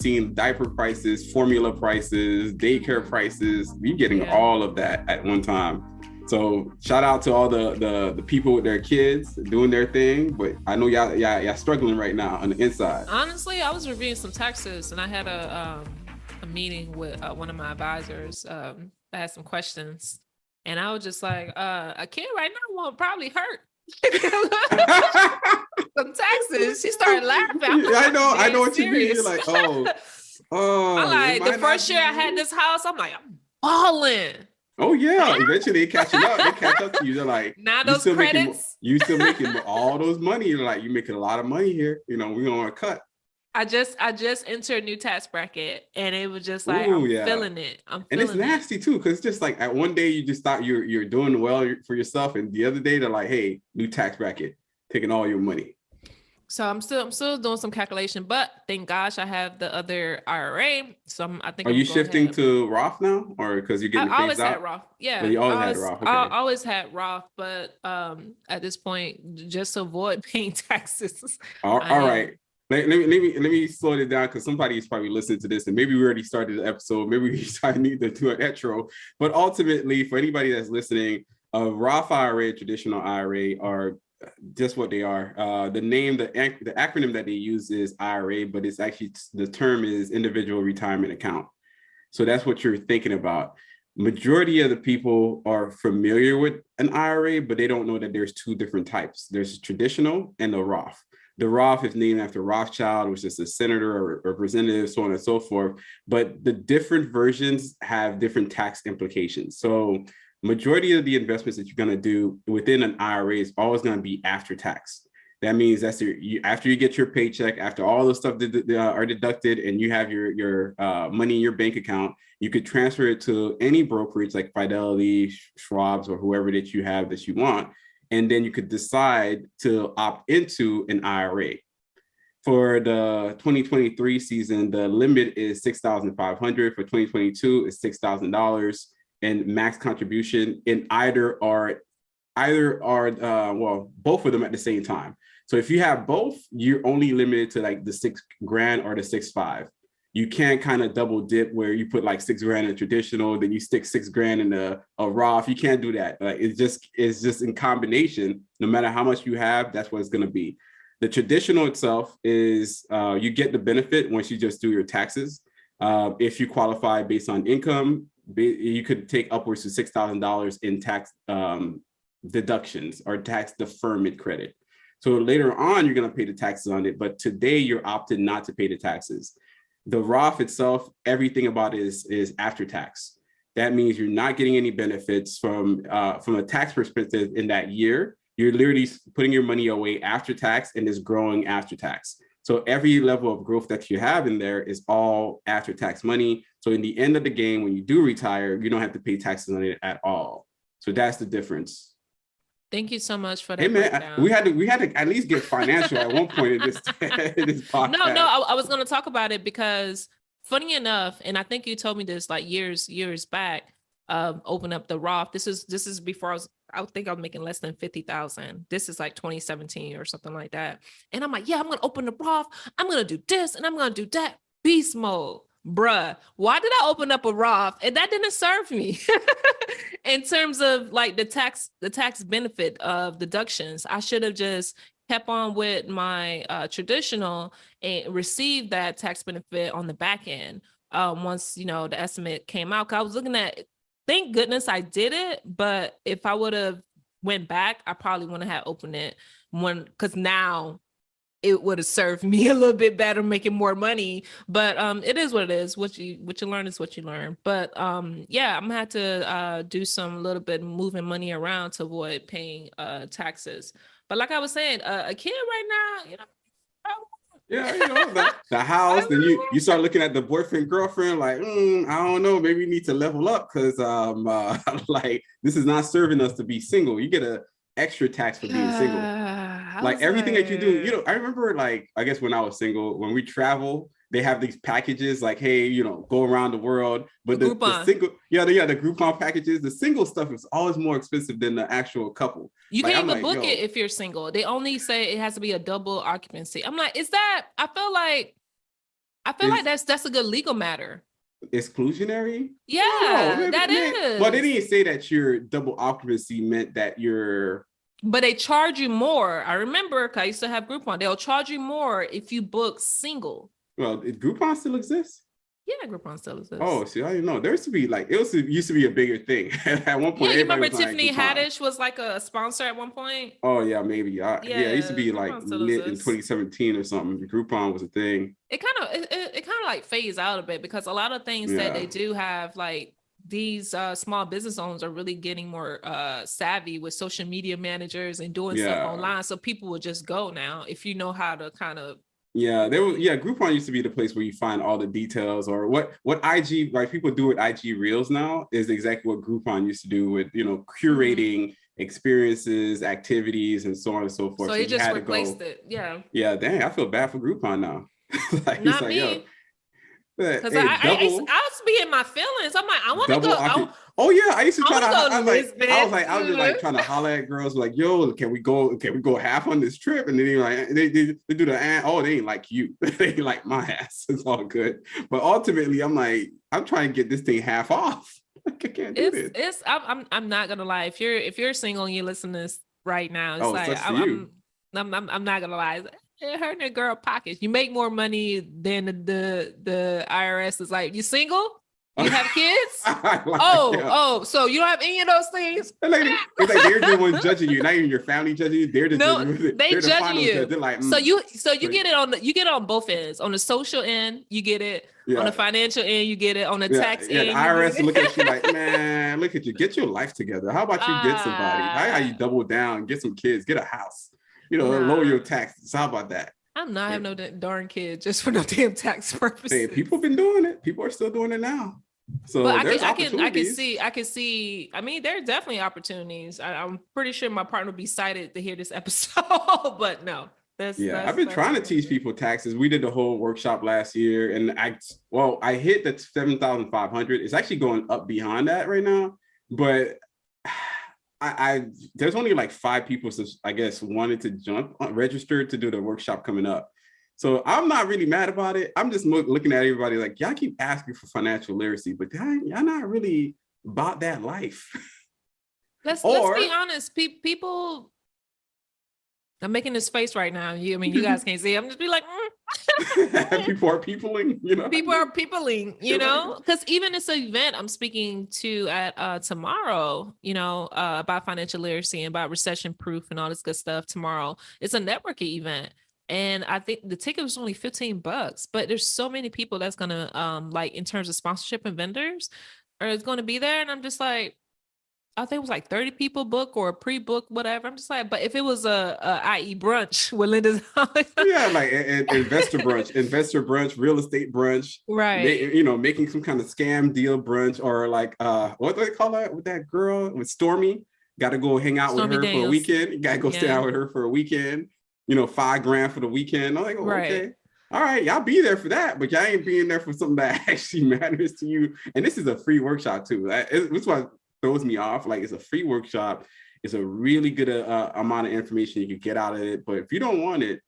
seeing diaper prices, formula prices, daycare prices. You're getting all of that at one time. So shout out to all the people with their kids doing their thing, but I know y'all struggling right now on the inside. Honestly, I was reviewing some taxes, and I had a meeting with one of my advisors. I had some questions, and I was just like, a kid right now won't probably hurt. Some taxes. She started laughing. Like, I know what serious. you mean. You're like, I'm like, the first year I had this house, I'm like, I'm balling. Oh yeah, eventually they're catching up. They catch up to you. They're like, now those credits. You still making all those money. You're like, you're making a lot of money here. We're gonna cut. I just entered a new tax bracket, and it was just like, I'm feeling it. And it's nasty too, because it's just like at one day you just thought you're doing well for yourself, and the other day they're like, hey, new tax bracket, taking all your money. So I'm still doing some calculation, but thank gosh I have the other IRA. So I think. Are you shifting to Roth now, or because you're getting phased out? I always had Roth. Yeah, you always had Roth. Okay. I always had Roth, but at this point, just to avoid paying taxes. All right. Let me slow it down, because somebody is probably listening to this, and maybe we already started the episode. Maybe we need to do an intro. But ultimately, for anybody that's listening, a Roth IRA, traditional IRA are just what they are. The acronym that they use is IRA, but it's actually, the term is individual retirement account. So that's what you're thinking about. Majority of the people are familiar with an IRA, but they don't know that there's two different types. There's traditional and the Roth. The Roth is named after Rothschild, which is a senator or representative, so on and so forth. But the different versions have different tax implications. So majority of the investments that you're going to do within an IRA is always going to be after tax. That means that's after you get your paycheck, after all the stuff that are deducted, and you have your money in your bank account, you could transfer it to any brokerage like Fidelity, Schwab's, or whoever that you have that you want. And then you could decide to opt into an IRA. For the 2023 season, the limit is $6,500. For 2022, it's $6,000, and max contribution in either are both of them at the same time. So if you have both, you're only limited to like the $6,000 or the 6,500. You can't kind of double dip where you put like $6,000 in traditional, then you stick $6,000 in a Roth. You can't do that. Like it's just in combination. No matter how much you have, that's what it's going to be. The traditional itself is you get the benefit once you just do your taxes. If you qualify based on income, you could take upwards to $6,000 in tax deductions or tax deferment credit. So later on, you're going to pay the taxes on it, but today you're opted not to pay the taxes. The Roth itself, everything about it is after tax. That means you're not getting any benefits from a tax perspective in that year. You're literally putting your money away after tax, and it's growing after tax. So every level of growth that you have in there is all after tax money. So in the end of the game, when you do retire, you don't have to pay taxes on it at all. So that's the difference. Thank you so much for that. Hey man, we had to at least get financial at one point in this podcast. No, I was going to talk about it because, funny enough, and I think you told me this like years back. Open up the Roth. This is before I think I was making less than 50,000. This is like 2017 or something like that. And I'm like, yeah, I'm going to open the Roth. I'm going to do this and I'm going to do that. Beast mode. Bruh, why did I open up a Roth? And that didn't serve me in terms of like the tax benefit of deductions. I should have just kept on with my traditional and received that tax benefit on the back end. Once, the estimate came out, 'cause I was looking at, thank goodness I did it. But if I would have went back, I probably wouldn't have opened it because now it would have served me a little bit better, making more money. But it is what it is. What you learn is what you learn. But yeah, I'm gonna have to do some little bit moving money around to avoid paying taxes. But like I was saying, a kid right now, yeah, the house. Then you start looking at the boyfriend, girlfriend, like, I don't know, maybe we need to level up because like this is not serving us to be single. You get a extra tax for being single. Like everything that you do, I remember like, I guess when I was single, when we travel, they have these packages like, hey, go around the world. But the single, the Groupon packages, the single stuff is always more expensive than the actual couple. You can't even book it if you're single. They only say it has to be a double occupancy. I'm like, is that, I feel like I feel like that's a good legal matter. Exclusionary? Yeah, No, that well, they is. didn't say that your double occupancy meant that you're. But they charge you more. I remember, 'cause I used to have Groupon. They'll charge you more if you book single. Well, Groupon still exists. Yeah, Groupon still Oh, exists. see, I didn't know. There used to be like used to be a bigger thing. At one Yeah, point, you everybody remember was like Tiffany Groupon. Haddish was like a sponsor at one point? Oh yeah, maybe. Yeah, it used to Yeah, be like Groupon still lit in exists. 2017 or something. Groupon was a thing. It kind of like phased out a bit because a lot of things that they do have, like these small business owners are really getting more savvy with social media managers and doing stuff online. So people will just go now if you know how to kind of. Yeah, Groupon used to be the place where you find all the details, or what IG, like people do with IG Reels now is exactly what Groupon used to do with, curating experiences, activities, and so on and so forth. So So it you just had to replaced go. it. Yeah. Yeah, dang, I feel bad for Groupon now. Like it's Not like, yo, me. Because hey, I used to be in my feelings. I'm like, I want to double. go. Oh yeah, I used to I try to. want to go I to was like, Lisbon. I was just like trying to holler at girls, like, yo, can we go? Can we go half on this trip? And then they do the oh, they ain't like you. They ain't like my ass. It's all good. But ultimately, I'm like, I'm trying to get this thing half off. Like, I can't do this. I'm not gonna lie. If you're single and you listen to this right now, it's like sucks for you. I'm not gonna lie. It hurt in a girl pockets. You make more money than the IRS is like, you single? You have kids? So you don't have any of those things? It's like they're the ones judging you, not even your family judging you. They're the judging. They're judging you. Judge. They're like, so you get it on both ends. On the social end, you get it. Yeah. On the financial end, you get it. On the tax end, the IRS look at you like, man, look at you. Get your life together. How about you get somebody? How you double down, get some kids, get a house. Lower your taxes. How about that? I'm not having no darn kid just for no damn tax purposes. Hey, people have been doing it. People are still doing it now. So but I can see. I mean, there are definitely opportunities. I'm pretty sure my partner would be excited to hear this episode, but no. I've been trying to teach people taxes. We did the whole workshop last year, and I hit the 7,500. It's actually going up beyond that right now, but I there's only like 5 people, I guess, wanted to register to do the workshop coming up. So I'm not really mad about it. I'm just looking at everybody like, y'all keep asking for financial literacy, but y'all not really about that life. Let's be honest. People, I'm making this face right now. You guys can't see. I'm just be like, people are peopling, People are peopling, because even this event I'm speaking to at tomorrow, about financial literacy and about recession proof and all this good stuff tomorrow. It's a networking event. And I think the ticket was only $15, but there's so many people that's gonna like in terms of sponsorship and vendors are going to be there. And I'm just like, I think it was like 30 people book or pre-book, whatever. I'm just like, but if it was a IE brunch with Linda's like an investor brunch, real estate brunch, right? Making some kind of scam deal brunch, or like what do they call that with that girl with Stormy? Got to go hang out with her for a weekend. You got to go stay out with her for a weekend. $5,000 for the weekend. I'm like, okay. All right, y'all be there for that, but y'all ain't being there for something that actually matters to you. And this is a free workshop too. That's why throws me off. Like, it's a free workshop. It's a really good amount of information you can get out of it. But if you don't want it,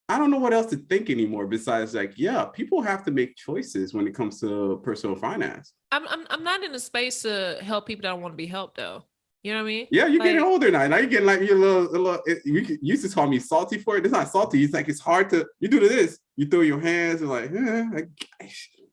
I don't know what else to think anymore besides like, people have to make choices when it comes to personal finance. I'm not in a space to help people that don't want to be helped though. You know what I mean? Yeah, you're getting older now. Now you're getting like your little. You used to call me salty for it. It's not salty. It's like it's hard to. You do this. You throw your hands and like,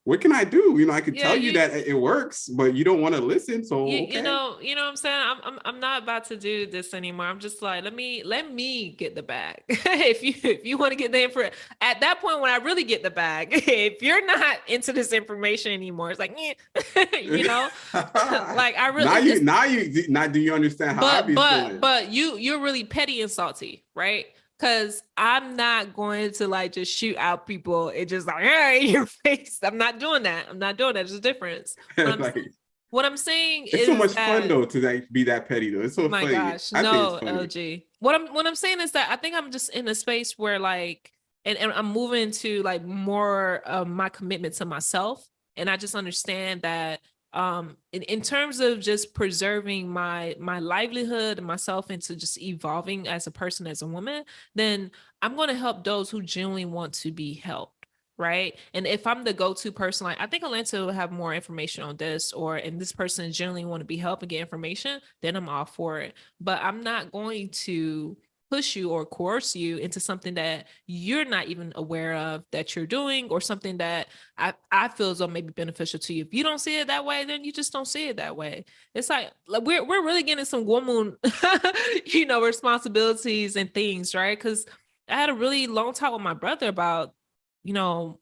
what can I do? I can tell you that it works, but you don't want to listen. So okay. You know what I'm saying? I'm not about to do this anymore. I'm just like, let me get the bag. if you want to get the info at that point when I really get the bag, if you're not into this information anymore, it's like, like I really now do you understand how I be feeling? But you're really petty and salty, right? Because I'm not going to like just shoot out people. It just like, in your face. I'm not doing that. There's a difference. What I'm saying it's is so much fun though to like be that petty though. It's so funny. My gosh, no, LG. What I'm saying is that I think I'm just in a space where like, and I'm moving to like more of my commitment to myself, and I just understand that in terms of just preserving my livelihood and myself into just evolving as a person, as a woman, then I'm going to help those who genuinely want to be helped. right? And if I'm the go-to person, like I think Atlanta will have more information on this, and this person generally want to be helped and get information, then I'm all for it. But I'm not going to push you or coerce you into something that you're not even aware of that you're doing, or something that I feel as though may be beneficial to you. If you don't see it that way, then you just don't see it that way. It's like we're really getting some woman, responsibilities and things, right? Because I had a really long talk with my brother about, you know,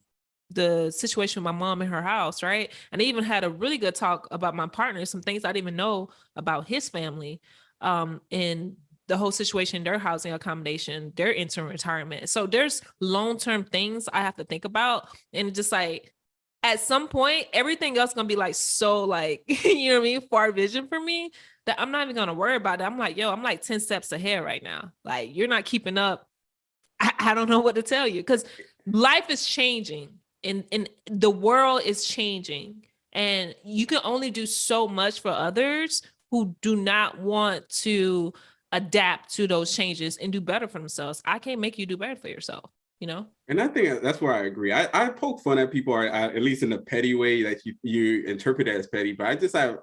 the situation with my mom in her house, right? And I even had a really good talk about my partner, some things I didn't even know about his family, and the whole situation, their housing accommodation, their interim retirement. So there's long-term things I have to think about. And just like at some point, everything else gonna be like so like, you know what I mean, far vision for me, that I'm not even gonna worry about it. I'm like, yo, I'm like 10 steps ahead right now. Like you're not keeping up. I don't know what to tell you, because life is changing and the world is changing, and you can only do so much for others who do not want to adapt to those changes and do better for themselves. I can't make you do better for yourself, you know? And I think that's where I agree. I poke fun at people, at least in a petty way that you interpret it as petty. But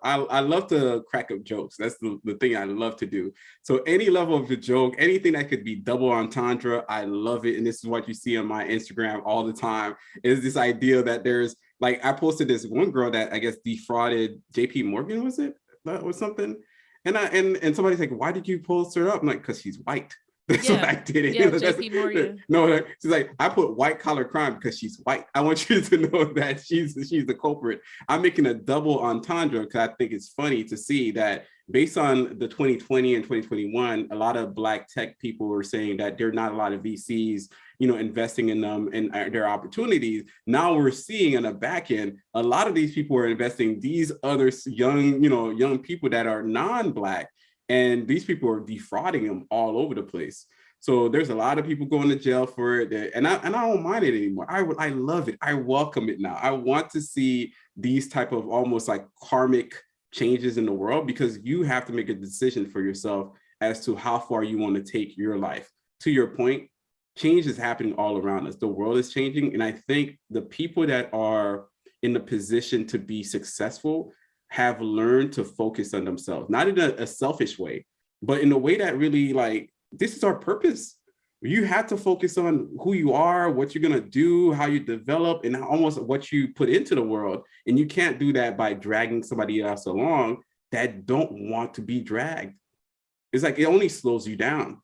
I love to crack up jokes. That's the thing I love to do. So any level of the joke, anything that could be double entendre, I love it. And this is what you see on my Instagram all the time, is this idea that there's like, I posted this one girl that I guess defrauded JP Morgan, was it? That was something. And somebody's like, why did you post her up? I'm like, because she's white. That's what I did. Yeah, JP Morgan. No, she's like, I put white collar crime because she's white. I want you to know that she's the culprit. I'm making a double entendre because I think it's funny to see that based on the 2020 and 2021, a lot of Black tech people were saying that there are not a lot of VCs, investing in them and their opportunities. Now we're seeing on the back end, a lot of these people are investing these other young people that are non-Black. And these people are defrauding them all over the place. So there's a lot of people going to jail for it, and I don't mind it anymore. I love it. I welcome it now. I want to see these type of almost like karmic changes in the world, because you have to make a decision for yourself as to how far you want to take your life. To your point, change is happening all around us. The world is changing, and I think the people that are in the position to be successful have learned to focus on themselves, not in a selfish way, but in a way that really like, this is our purpose. You have to focus on who you are, what you're going to do, how you develop, and almost what you put into the world. And you can't do that by dragging somebody else along that don't want to be dragged. It's like, it only slows you down.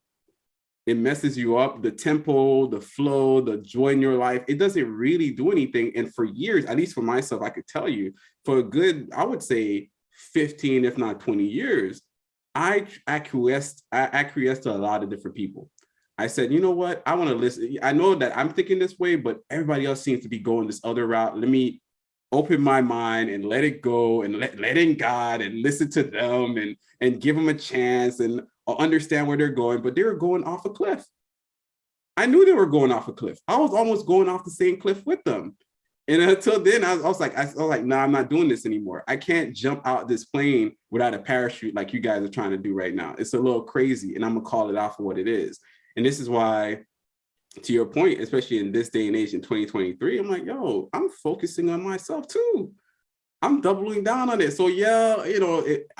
It messes you up, the tempo, the flow, the joy in your life. It doesn't really do anything. And for years, at least for myself, I could tell you, for a good, I would say 15, if not 20 years, I acquiesced to a lot of different people. I said, you know what? I want to listen. I know that I'm thinking this way, but everybody else seems to be going this other route. Let me open my mind and let it go, and let in God and listen to them and give them a chance and understand where they're going. But they were going off a cliff. I knew they were going off a cliff. I was almost going off the same cliff with them. And until then, I was like, nah, I'm not doing this anymore. I can't jump out this plane without a parachute like you guys are trying to do right now. It's a little crazy, and I'm gonna call it out for what it is. And this is why, to your point, especially in this day and age in 2023, I'm like, yo, I'm focusing on myself too. I'm doubling down on it. So yeah,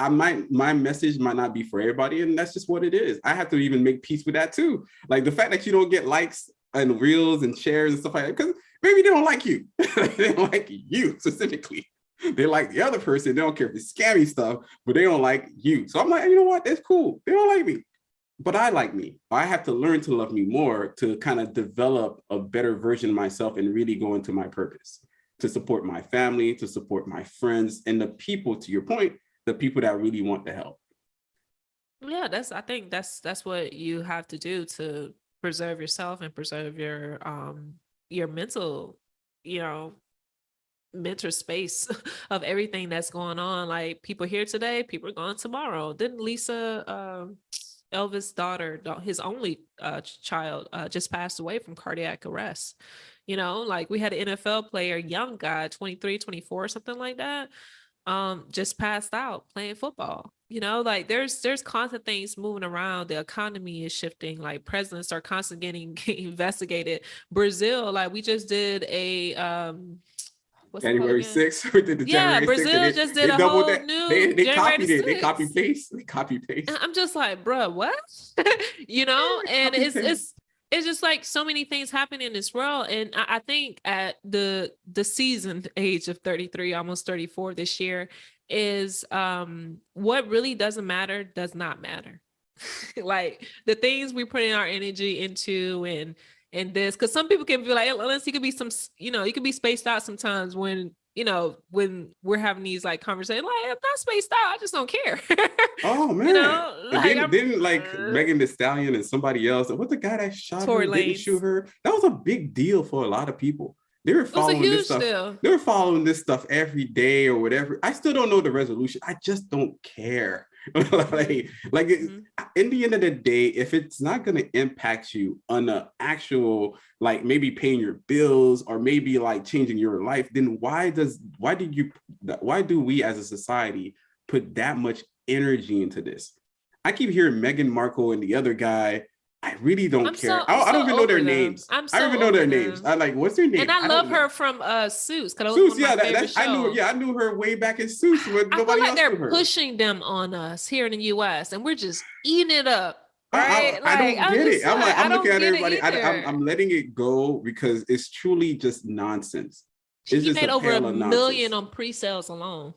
my message might not be for everybody, and that's just what it is. I have to even make peace with that too. Like the fact that you don't get likes and reels and shares and stuff like that, because maybe they don't like you. They don't like you specifically. They like the other person. They don't care if it's scammy stuff, but they don't like you. So I'm like, you know what? That's cool. They don't like me, but I like me. I have to learn to love me more to kind of develop a better version of myself and really go into my purpose, to support my family, to support my friends, and the people, to your point, the people that really want to help. Yeah, I think that's what you have to do to preserve yourself and preserve your mental, you know, mental space of everything that's going on. Like people here today, people are gone tomorrow. Didn't Lisa Elvis' daughter, his only child, just passed away from cardiac arrest? Like we had an NFL player, young guy, 23, 24, something like that, just passed out playing football. You know, like there's constant things moving around. The economy is shifting. Like presidents are constantly getting investigated. Brazil, like we just did a what's it called January again? 6th, we did the Yeah, January 6th, and Brazil just did they a doubled whole that. new They January copied the it. They copy 6th. paste. They copy And paste. I'm just like, bruh, what? You know, and Copy paste. it's just like so many things happening in this world. And I think at the seasoned age of 33, almost 34 this year, is what really doesn't matter does not matter. Like the things we put in our energy into and this, because some people can be like, unless you could be some, you know, you could be spaced out sometimes when, you know, when we're having these like conversations, like I'm not spaced out, I just don't care. Oh You man. know, And like didn't like Megan Thee Stallion and somebody else, what the guy that shot her Tory didn't shoot Lanez. her? That was a big deal for a lot of people. They were It was a following this huge stuff. deal. They were following this stuff every day or whatever. I still don't know the resolution. I just don't care. Mhm. In the end of the day, if it's not going to impact you on the actual, like maybe paying your bills or maybe like changing your life, then why do we as a society put that much energy into this? I keep hearing Meghan Markle and the other guy. I really don't care. I'm I don't so even know their over them. names. I'm I don't so even know over their names. them. I like, what's their And name? I I love don't know. her from Suits, because that was Suits, one of yeah, my favorite I knew her. shows. Yeah, I knew her way back in Suits when I feel nobody like else knew they're her. pushing them on us here in the US and we're just eating it up. Right? I Like don't I'm get just it. I'm like, like, I I'm looking don't at get it everybody. either. I'm letting it go because it's truly just nonsense. It's He just a made over a pail of million nonsense, on pre-sales alone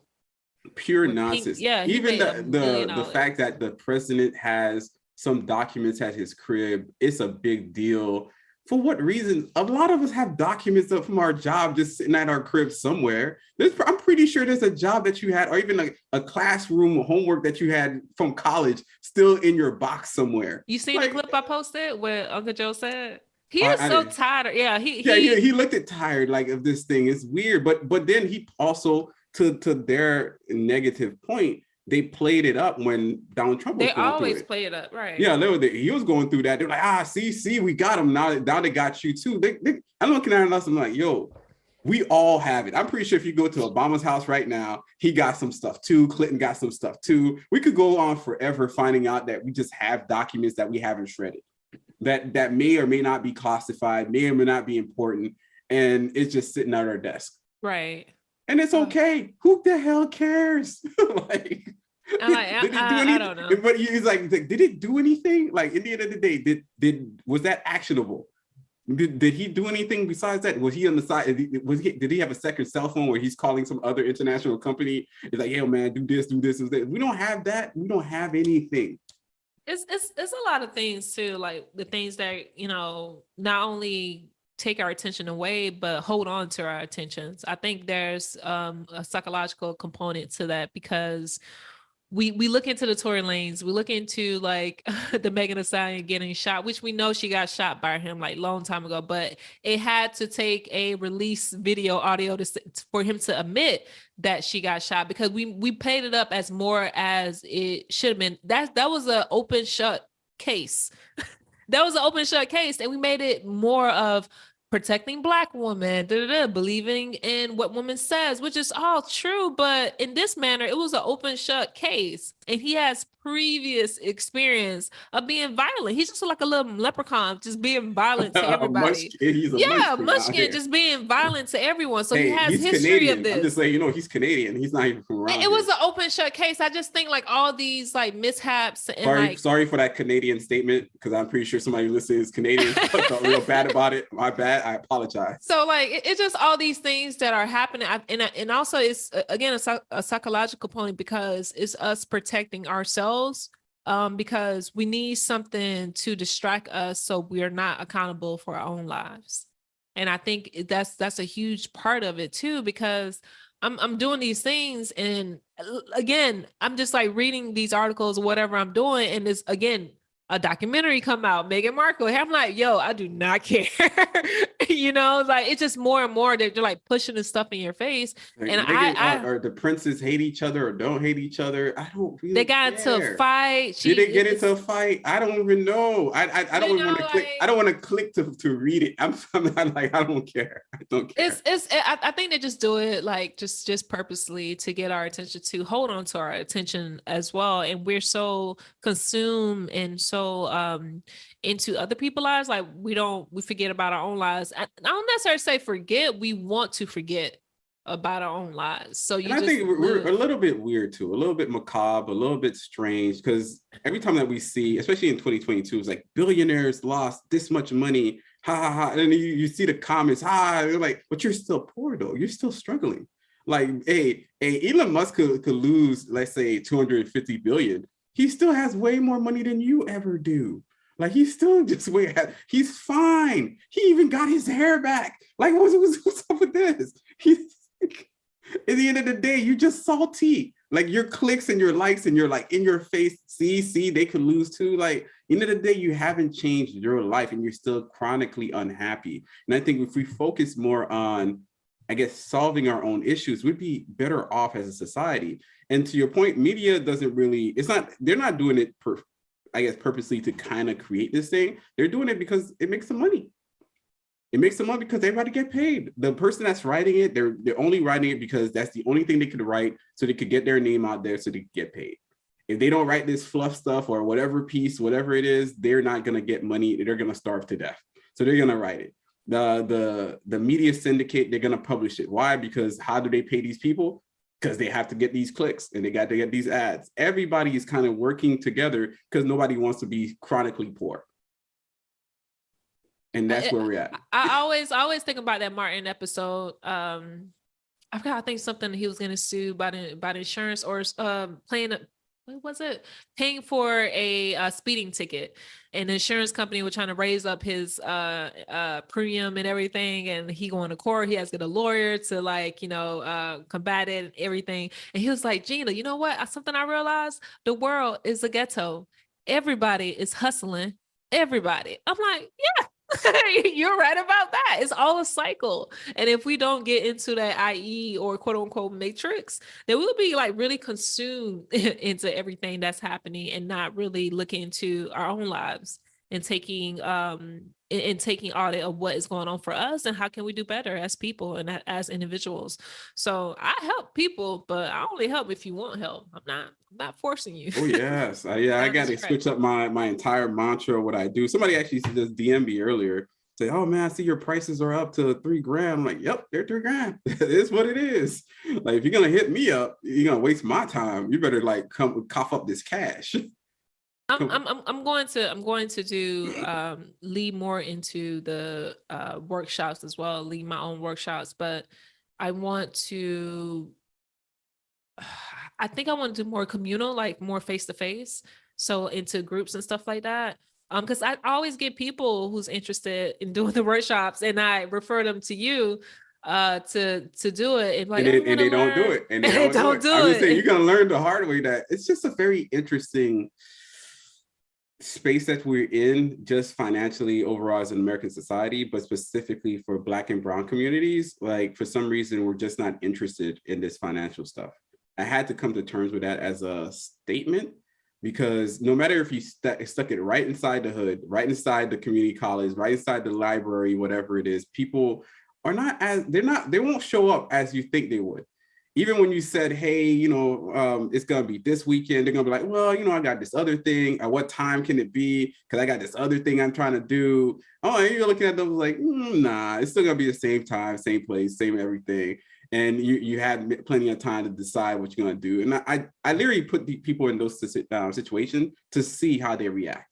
pure with Pink. nonsense. Yeah, he Even made $1 million. the fact that the president has some documents at his crib, it's a big deal. For what reason? A lot of us have documents up from our job just sitting at our crib somewhere. I'm pretty sure there's a job that you had, or even a classroom homework that you had from college still in your box somewhere. You seen the Like, clip I posted where Uncle Joe said he I, is I so didn't. tired. Yeah, Yeah, he looked at tired like of this thing. It's weird, but then he also to their negative point, they played it up when Donald Trump was they going through always it. play it up, right? Yeah, he was going through that. They're like, see, we got him now they got you too. I'm looking at us. I'm like, yo, we all have it. I'm pretty sure if you go to Obama's house right now, he got some stuff too. Clinton got some stuff too. We could go on forever finding out that we just have documents that we haven't shredded, that may or may not be classified, may or may not be important, and it's just sitting at our desk. Right. And it's okay. Who the hell cares? Like, did it do anything? I don't know. But he's like, did it do anything? Like, in the end of the day, was that actionable? Did he do anything besides that? Was he on the side? Did he have a second cell phone where he's calling some other international company? It's like, yo, man, do this, do this. We don't have that. We don't have anything. It's a lot of things too, like the things that, you know, not only take our attention away, but hold on to our attentions. I think there's a psychological component to that, because we look into the Tory Lanez, we look into like the Megan Thee Stallion getting shot, which we know she got shot by him like long time ago, but it had to take a release video audio for him to admit that she got shot, because we played it up as more as it should have been. That was an open shut case. That was an open shut case, and we made it more of protecting Black women, believing in what woman says, which is all true. But in this manner, it was an open shut case. And he has previous experience of being violent. He's just like a little leprechaun, just being violent to everybody. He's a Munchkin, just being violent to everyone. So he hey, has he's history Canadian. of this. I'm just saying, he's Canadian. He's not even from around. It was an open shut case. I just think like all these like mishaps and sorry for that Canadian statement, because I'm pretty sure somebody listening is Canadian. Felt real bad about it. My bad. I apologize. So like it's just all these things that are happening, and also it's again a psychological component, because it's us protecting ourselves, because we need something to distract us so we are not accountable for our own lives. And I think that's a huge part of it too, because I'm doing these things, and again, I'm just like reading these articles or whatever I'm doing, and it's again a documentary come out, Meghan Markle. I'm like, yo, I do not care. You know, like it's just more and more that they're like pushing this stuff in your face. Like And Megan or the princes hate each other or don't hate each other. I don't they really got into a care. fight. Did they get into a fight? I don't even know. I don't even want to click. I don't want to click to read it. I'm not like, I don't care. I don't care. I think they just do it like just purposely to get our attention, to hold on to our attention as well. And we're so consumed and so into other people's lives, like we forget about our own lives. I don't necessarily say forget. We want to forget about our own lives. So I think we're a little bit weird too, a little bit macabre, a little bit strange, because every time that we see, especially in 2022, it's like billionaires lost this much money, ha ha ha, and then you see the comments, you're like, but you're still poor though, you're still struggling. Like, hey, Elon Musk could lose, let's say, 250 billion. He still has way more money than you ever do. Like, he's still just he's fine. He even got his hair back. Like, what's up with this? At the end of the day, you're just salty. Like, your clicks and your likes and you're like in your face, see, they could lose too. Like, end of the day, you haven't changed your life and you're still chronically unhappy. And I think if we focus more on, I guess, solving our own issues, we'd be better off as a society. And to your point, media doesn't really, they're not doing it purposely to kind of create this thing. They're doing it because it makes them money. It makes them money because they got to get paid. The person that's writing it, they're only writing it because that's the only thing they could write, so they could get their name out there so they could get paid. If they don't write this fluff stuff or whatever piece, whatever it is, they're not going to get money. They're going to starve to death. So they're going to write it. The media syndicate, they're going to publish it. Why? Because how do they pay these people? Because they have to get these clicks and they got to get these ads. Everybody is kind of working together because nobody wants to be chronically poor. And that's where we're at. I always think about that Martin episode. I forgot, I think something he was going to sue by the insurance or paying for a speeding ticket, and the insurance company was trying to raise up his premium and everything, and he going to court. He has to get a lawyer to combat it and everything. And he was like, Gina, you know what? Something I realized, the world is a ghetto. Everybody is hustling everybody. I'm like, yeah. You're right about that. It's all a cycle. And if we don't get into that IE or quote unquote matrix, then we'll be like really consumed into everything that's happening and not really looking into our own lives and taking audit of what is going on for us and how can we do better as people and as individuals. So I help people, but I only help if you want help. I'm not forcing you. Oh yes. I got to switch up my entire mantra of what I do. Somebody actually just DM'd me earlier, say, oh man, I see your prices are up to $3,000. I'm like, yep, they're $3,000. It's what it is. Like, if you're gonna hit me up, you're gonna waste my time. You better like come cough up this cash. I'm going to do lead more into the workshops as well, lead my own workshops, but I think I want to do more communal, like more face-to-face, so into groups and stuff like that. Because I always get people who's interested in doing the workshops and I refer them to you to do it, and like, and they don't do it, and they don't do it. I'm just saying, you're gonna learn the hard way that it's just a very interesting space that we're in, just financially overall as an American society, but specifically for Black and Brown communities. Like, for some reason, we're just not interested in this financial stuff. I had to come to terms with that as a statement, because no matter if you stuck it right inside the hood, right inside the community college, right inside the library, whatever it is, people are they won't show up as you think they would. Even when you said, hey, it's going to be this weekend, they're going to be like, well, I got this other thing. At what time can it be? Because I got this other thing I'm trying to do. Oh, and you're looking at them like, nah, it's still going to be the same time, same place, same everything. And you had plenty of time to decide what you're going to do. And I literally put the people in those situations to see how they react.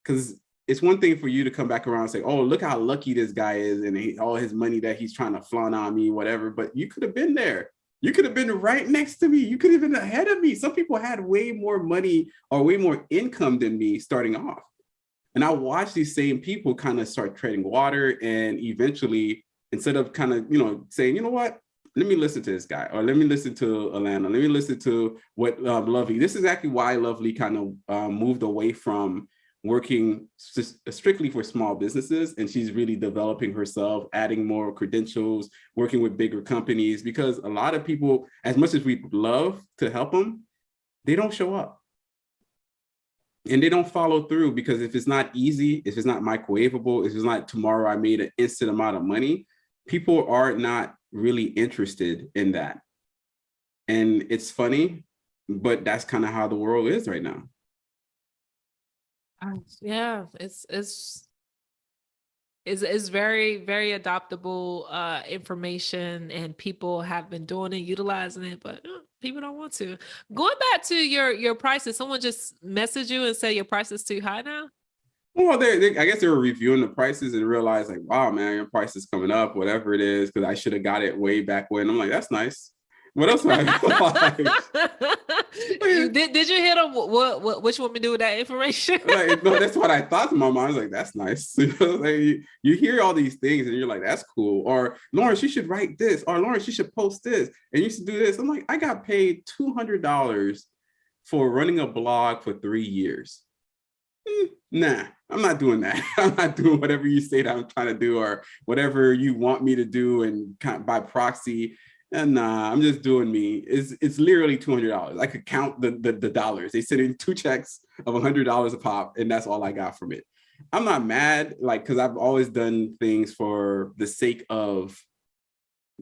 Because it's one thing for you to come back around and say, oh, look how lucky this guy is and all his money that he's trying to flaunt on me, whatever. But you could have been there. You could have been right next to me. You could have been ahead of me. Some people had way more money or way more income than me starting off. And I watched these same people kind of start treading water, and eventually, instead of kind of, saying, you know what, let me listen to this guy, or let me listen to Alana, let me listen to what Lovely. This is exactly why Lovely kind of moved away from working strictly for small businesses, and she's really developing herself, adding more credentials, working with bigger companies, because a lot of people, as much as we love to help them, they don't show up. And they don't follow through, because if it's not easy, if it's not microwavable, if it's not tomorrow I made an instant amount of money, people are not really interested in that. And it's funny, but that's kind of how the world is right now. Yeah, it's very, very adoptable information, and people have been doing it, utilizing it, but people don't want to. Going back to your prices, someone just messaged you and said your price is too high now? Well, I guess they were reviewing the prices and realized, like, wow, man, your price is coming up, whatever it is, because I should have got it way back when. I'm like, that's nice. What else would I Did you hit them? What you want me to do with that information? Like, no, that's what I thought in my mind. I was like, that's nice. Like, you hear all these things and you're like, that's cool. Or Lawrence, you should write this. Or Lawrence, you should post this. And you should do this. I'm like, I got paid $200 for running a blog for 3 years. Nah, I'm not doing that. I'm not doing whatever you say that I'm trying to do, or whatever you want me to do, and by proxy. And nah, I'm just doing me. It's literally $200. I could count the dollars. They sent in 2 checks of $100 a pop, and that's all I got from it. I'm not mad, like, because I've always done things for the sake of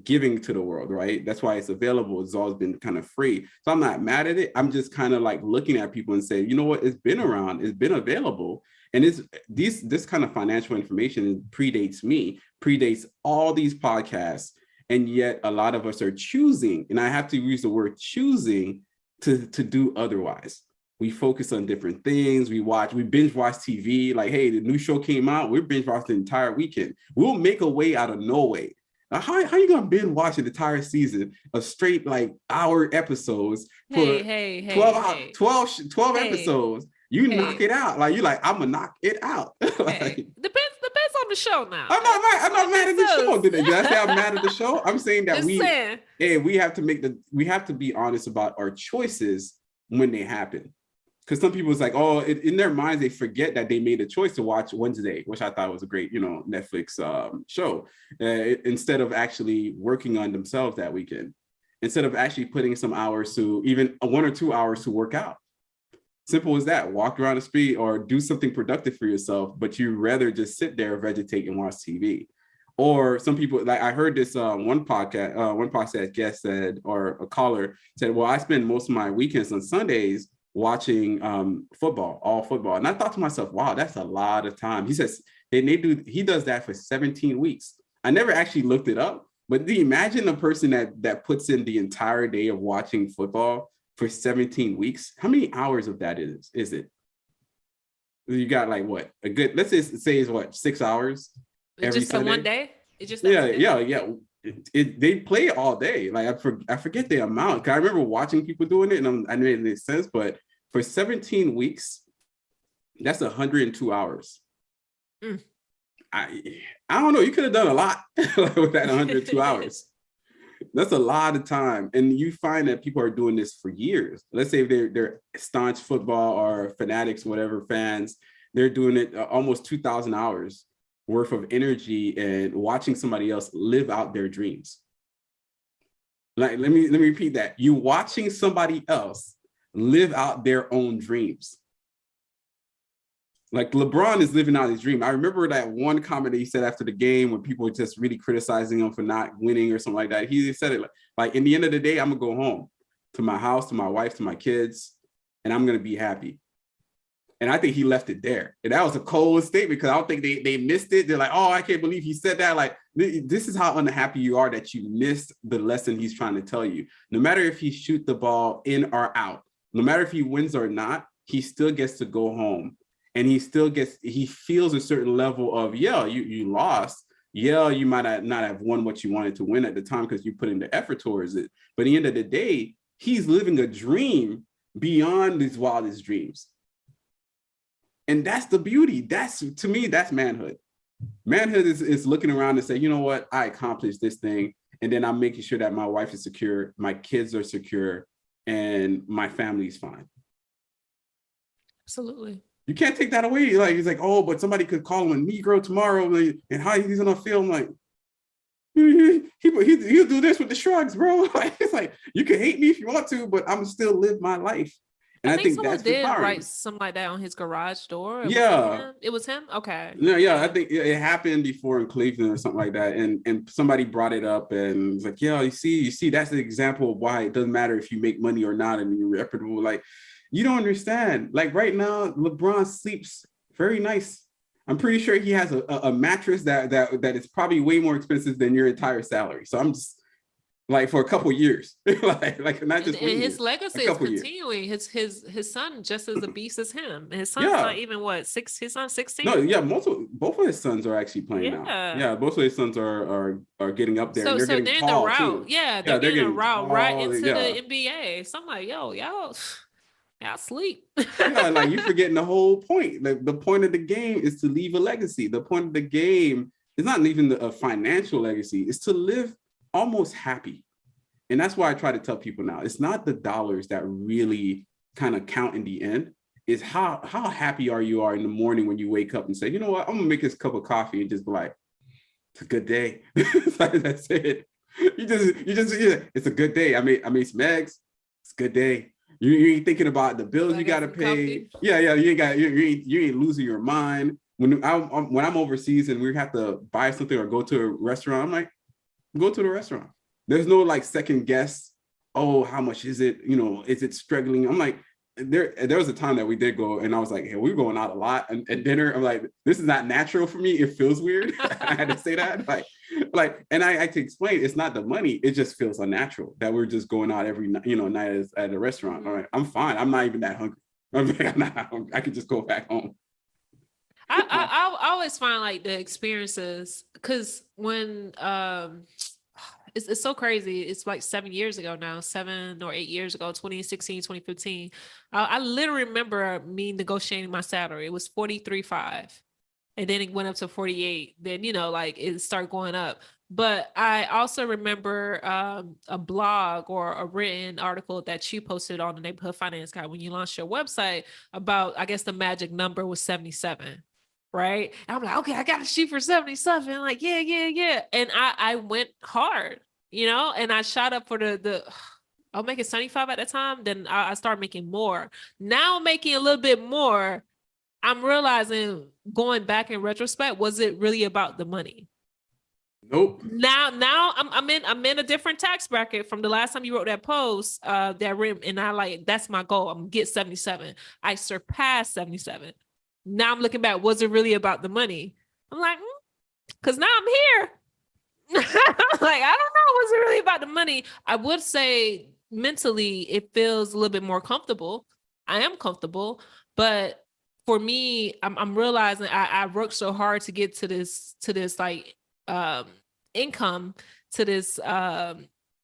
giving to the world, right? That's why it's available. It's always been kind of free. So I'm not mad at it. I'm just kind of like looking at people and saying, you know what? It's been around. It's been available. And this kind of financial information predates me, predates all these podcasts. And yet a lot of us are choosing, and I have to use the word choosing, to do otherwise. We focus on different things. We binge watch TV. Like, hey, the new show came out. We're binge watching the entire weekend. We'll make a way out of no way. Now, how are you going to binge watch an entire season of straight, like, hour episodes for 12 episodes? You knock it out. Like, you're like, I'm going to knock it out. Like, Depends on the show now. I'm not mad at the show. Did I say I'm mad at the show? I'm saying that we have to be honest about our choices when they happen. Because some people, it's like, oh, in their minds, they forget that they made a choice to watch Wednesday, which I thought was a great, Netflix show, instead of actually working on themselves that weekend, instead of actually putting some hours to, even 1 or 2 hours, to work out. Simple as that. Walk around the street or do something productive for yourself, but you rather just sit there, vegetate, and watch TV. Or some people, like, I heard this one podcast guest said, or a caller said, well, I spend most of my weekends on Sundays watching all football. And I thought to myself, wow, that's a lot of time. He says he does that for 17 weeks. I never actually looked it up, but do you imagine a person that puts in the entire day of watching football for 17 weeks? How many hours of that is it? You got, like, what, a good, let's just say, is what, 6 hours every just Sunday? One day? It's just yeah. They play all day. Like, I forget the amount. I remember watching people doing it, and I know it makes sense. But for 17 weeks, that's 102 hours. I don't know. You could have done a lot with that 102 hours. That's a lot of time. And you find that people are doing this for years. Let's say if they're staunch football or fanatics, whatever, fans, they're doing it almost 2,000 hours worth of energy and watching somebody else live out their dreams. Like, let me repeat that. You watching somebody else live out their own dreams. Like, LeBron is living out his dream. I remember that one comment that he said after the game when people were just really criticizing him for not winning or something like that. He said it like, in the end of the day, I'm gonna go home to my house, to my wife, to my kids, and I'm gonna be happy. And I think he left it there. And that was a cold statement, because I don't think they missed it. They're like, oh, I can't believe he said that. Like, this is how unhappy you are that you missed the lesson he's trying to tell you. No matter if he shoot the ball in or out, no matter if he wins or not, he still gets to go home. And he feels a certain level of, yeah, you lost. Yeah, you might not have won what you wanted to win at the time because you put in the effort towards it. But at the end of the day, he's living a dream beyond his wildest dreams. And that's the beauty. To me, that's manhood. Manhood is looking around and saying, you know what, I accomplished this thing. And then I'm making sure that my wife is secure, my kids are secure, and my family's fine. Absolutely. You can't take that away. Like, he's like, oh, but somebody could call him a Negro tomorrow, like, and how he's gonna feel. I'm like, he'll do this with the shrugs, bro. Like, it's like, you can hate me if you want to, but I'm still live my life. And I I think think someone that's did empowering. write something like that on his garage door. Was that Yeah. him? It was him? Okay. No, yeah, I think it happened before in Cleveland or something like that. And somebody brought it up and was like, yeah, you see, that's the example of why it doesn't matter if you make money or not and you're reputable. Like, you don't understand. Like right now, LeBron sleeps very nice. I'm pretty sure he has a mattress that is probably way more expensive than your entire salary. So I'm just like, for a couple years, like not just and his years, legacy is continuing. His son just as a beast as him. And his son's not even what, six? His son's 16. No, yeah, both of his sons are actually playing now. Yeah, both of his sons are getting up there. So, and they're getting they're in tall the route. too. Yeah, they're getting a route tall, right into yeah. the NBA. So I'm like, yo, y'all sleep. Yeah, like, you forgetting the whole point. The point of the game is to leave a legacy. The point of the game is not even a financial legacy. It's to live almost happy. And that's why I try to tell people now, it's not the dollars that really kind of count in the end. Is how happy you are in the morning when you wake up and say, you know what, I'm gonna make this cup of coffee and just be like, it's a good day. That's it. It's a good day. I made some eggs. It's a good day. You ain't thinking about the bills you gotta pay. Coffee. Yeah, you ain't losing your mind. When I'm overseas and we have to buy something or go to a restaurant, I'm like, go to the restaurant. There's no like second guess. Oh, how much is it? You know, is it struggling? I'm like, there was a time that we did go and I was like, hey, we're going out a lot and at dinner. I'm like, this is not natural for me. It feels weird. I had to say that. Like, and I had to explain, it's not the money. It just feels unnatural that we're just going out every night at a restaurant. All right, I'm fine. I'm not even that hungry. I'm not hungry. I could just go back home. I always find like the experiences, because when it's so crazy. It's like 7 years ago now, 7 or 8 years ago, 2016, 2015. I literally remember me negotiating my salary. It was 43.5. And then it went up to 48. Then, like it started going up. But I also remember a blog or a written article that you posted on the Neighborhood Finance Guide when you launched your website about, I guess the magic number was 77. Right. And I'm like, okay, I got to shoot for 77. Like, yeah. And I went hard, and I shot up for I'll make it 75 at the time. Then I started making more. Now making a little bit more. I'm realizing, going back in retrospect, was it really about the money? Nope. Now I'm in a different tax bracket from the last time you wrote that post, that rim, and that's my goal. I'm gonna get 77. I surpassed 77. Now I'm looking back, was it really about the money? I'm like, because now I'm here. Like, I don't know, was it really about the money? I would say mentally it feels a little bit more comfortable. I am comfortable, but for me, I'm realizing I worked so hard to get to this like income, to this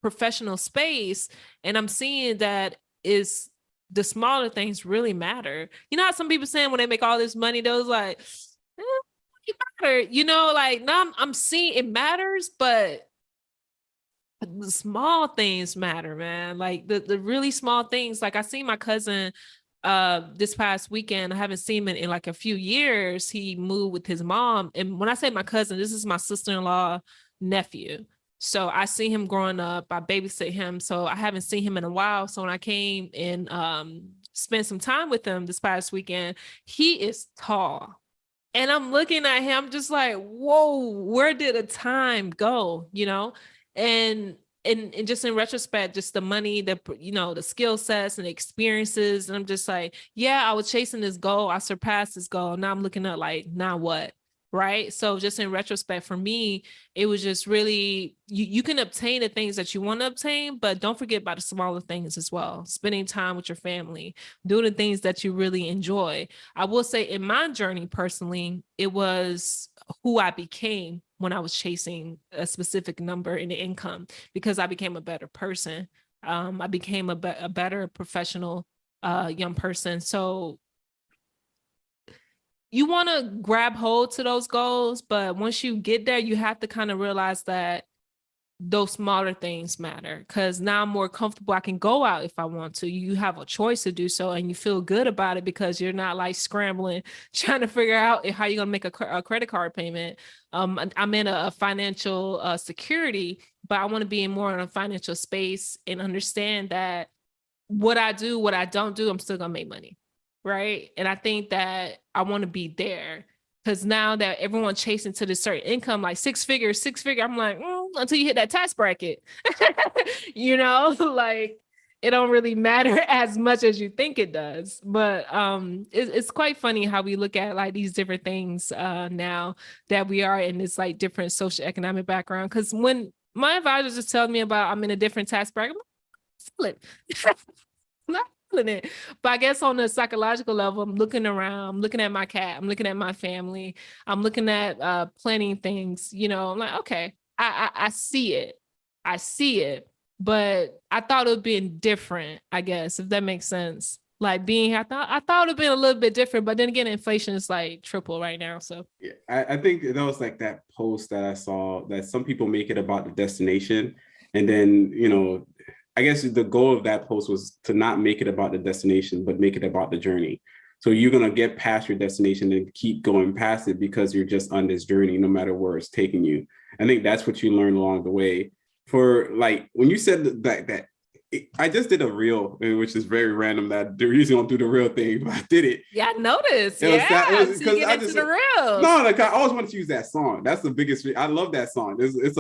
professional space, and I'm seeing that is the smaller things really matter. You know how some people saying when they make all this money, those like, it matter, like now I'm seeing it matters, but the small things matter, man. Like the really small things. Like I seen my cousin this past weekend. I haven't seen him in like a few years. He moved with his mom. And when I say my cousin, this is my sister-in-law nephew. So I see him growing up. I babysit him. So I haven't seen him in a while. So when I came and spent some time with him this past weekend, he is tall. And I'm looking at him just like, whoa, where did the time go? And just in retrospect, just the money, the skill sets and the experiences. And I'm just like, yeah, I was chasing this goal. I surpassed this goal. Now I'm looking at like, now what? Right. So just in retrospect, for me, it was just really, you can obtain the things that you want to obtain, but don't forget about the smaller things as well. Spending time with your family, doing the things that you really enjoy. I will say in my journey personally, it was who I became when I was chasing a specific number in the income, because I became a better person. I became a better professional young person. So you want to grab hold to those goals, but once you get there, you have to kind of realize that those smaller things matter, because now I'm more comfortable. I can go out if I want to. You have a choice to do so, and you feel good about it because you're not like scrambling, trying to figure out how you're going to make a credit card payment. I'm in a financial security, but I want to be in more in a financial space and understand that what I do, what I don't do, I'm still going to make money. Right. And I think that I want to be there, because now that everyone's chasing to this certain income, like six figure, I'm like, until you hit that tax bracket, like it don't really matter as much as you think it does. But it's quite funny how we look at like these different things now that we are in this like different social economic background. Because when my advisor just tells me about I'm in a different tax bracket, I'm like, not feeling it. But I guess on the psychological level, I'm looking around, I'm looking at my cat, I'm looking at my family, I'm looking at planning things, I'm like, okay, I see it. I see it. But I thought it would be different, I guess, if that makes sense. Like being here, I thought it would be a little bit different, but then again, inflation is like triple right now. So yeah, I think that was like that post that I saw that some people make it about the destination. And then, I guess the goal of that post was to not make it about the destination, but make it about the journey. So you're going to get past your destination and keep going past it because you're just on this journey, no matter where it's taking you. I think that's what you learn along the way. For like, when you said that I just did a reel, which is very random that the reason I don't do the real thing, but I did it. Yeah, I noticed. It was so you get I into just, the real. No, like I always wanted to use that song. That's the biggest. I love that song. It's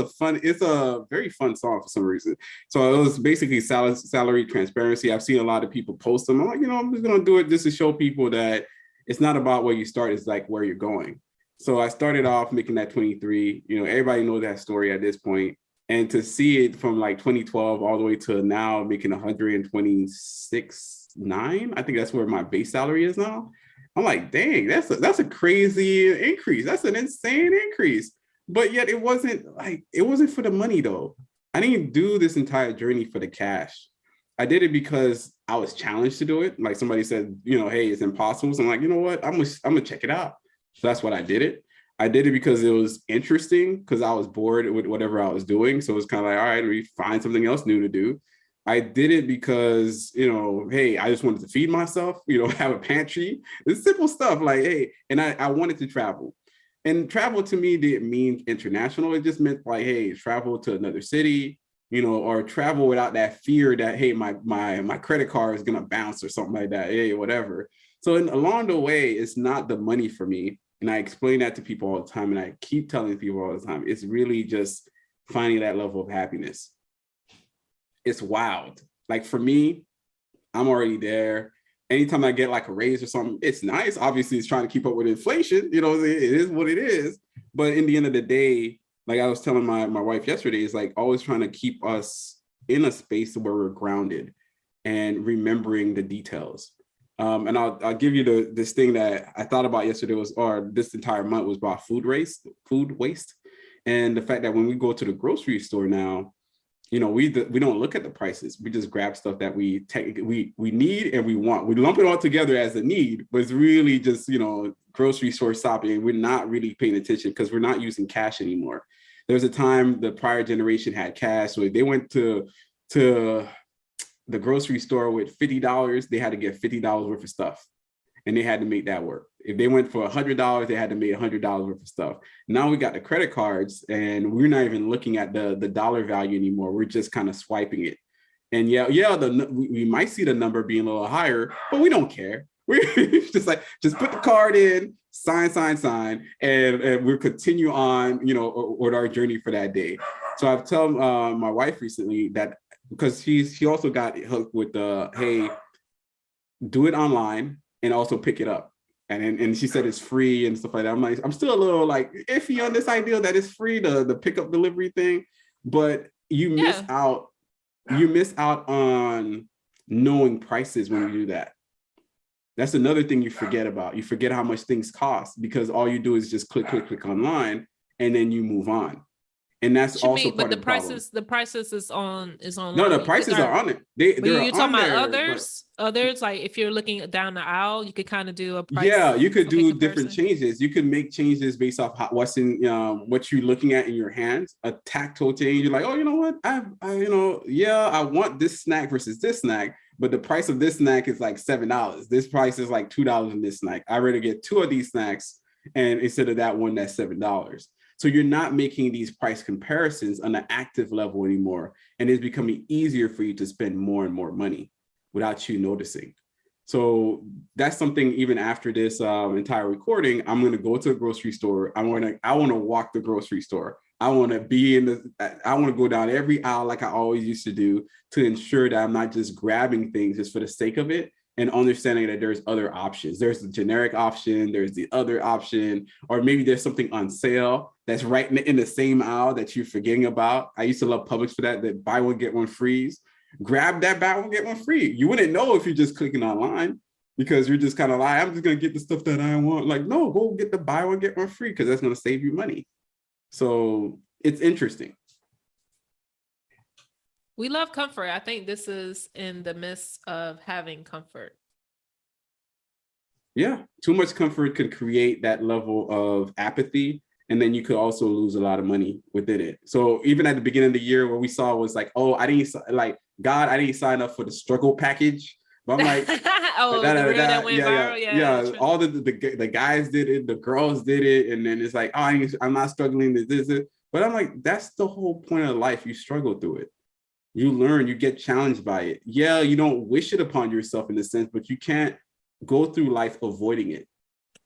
a very fun song for some reason. So it was basically salary transparency. I've seen a lot of people post them. I'm like, I'm just gonna do it just to show people that it's not about where you start. It's like where you're going. So I started off making that 23. Everybody knows that story at this point. And to see it from like 2012 all the way to now making 126.9, I think that's where my base salary is now. I'm like, dang, that's a crazy increase. That's an insane increase. But yet it wasn't for the money though. I didn't do this entire journey for the cash. I did it because I was challenged to do it. Like somebody said, hey, it's impossible. So I'm like, you know what? I'm gonna check it out. So that's what I did it. I did it because it was interesting, because I was bored with whatever I was doing. So it was kind of like, all right, we find something else new to do. I did it because, hey, I just wanted to feed myself, have a pantry. It's simple stuff like, hey, and I wanted to travel. And travel to me didn't mean international. It just meant like, hey, travel to another city, or travel without that fear that, hey, my credit card is going to bounce or something like that. Hey, whatever. So along the way, it's not the money for me. And I explain that to people all the time. And I keep telling people all the time, it's really just finding that level of happiness. It's wild. Like for me, I'm already there. Anytime I get like a raise or something, it's nice. Obviously, it's trying to keep up with inflation. It is what it is. But in the end of the day, like I was telling my wife yesterday, is like always trying to keep us in a space where we're grounded and remembering the details. And I'll give you this thing that I thought about yesterday or this entire month was about food waste, and the fact that when we go to the grocery store now, we don't look at the prices. We just grab stuff that we need and we want. We lump it all together as a need, but it's really just grocery store shopping. We're not really paying attention because we're not using cash anymore. There was a time the prior generation had cash, so they went to the grocery store with $50, they had to get $50 worth of stuff, and they had to make that work. If they went for $100, they had to make $100 worth of stuff. Now we got the credit cards, and we're not even looking at the dollar value anymore. We're just kind of swiping it, and we might see the number being a little higher, but we don't care. We're just like, just put the card in, sign, and we'll continue on, with our journey for that day. So I've told my wife recently that, because she also got hooked with the, hey, do it online and also pick it up. And she said it's free and stuff like that. I'm like, I'm still a little like iffy on this idea that it's free, the pickup delivery thing, but you miss out on knowing prices when you do that. That's another thing you forget about. You forget how much things cost because all you do is just click online and then you move on. And that's also part of the prices. The prices is online. No, the prices are on it. You're talking about others. others? Like if you're looking down the aisle, you could kind of do a price. Yeah, you could do comparison. different changes. You could make changes based off what's in what you're looking at in your hands. A tactile change. You're like, oh, you know what? I want this snack versus this snack, but the price of this snack is like $7. This price is like $2 in this snack. I'd rather get 2 of these snacks, and instead of that one that's $7. So you're not making these price comparisons on an active level anymore, and it's becoming easier for you to spend more and more money without you noticing. So that's something, even after this entire recording, I'm going to go to a grocery store. I want to walk the grocery store. I want to go down every aisle like I always used to do, to ensure that I'm not just grabbing things just for the sake of it, and understanding that there's other options. There's the generic option, there's the other option, or maybe there's something on sale that's right in the same aisle that you're forgetting about. I used to love Publix for that buy one, get one free. Grab that buy one, get one free. You wouldn't know if you're just clicking online, because you're just kind of like, I'm just going to get the stuff that I want. Like, no, go get the buy one, get one free, because that's going to save you money. So it's interesting. We love comfort. I think this is in the midst of having comfort. Yeah, too much comfort could create that level of apathy, and then you could also lose a lot of money within it. So even at the beginning of the year, what we saw was like, oh, I didn't sign up for the struggle package. But I'm like, oh, the reel that went viral. Yeah. All the guys did it, the girls did it, and then it's like, oh, I'm not struggling to this. But I'm like, that's the whole point of life. You struggle through it. You learn, you get challenged by it. Yeah, you don't wish it upon yourself in a sense, but you can't go through life avoiding it.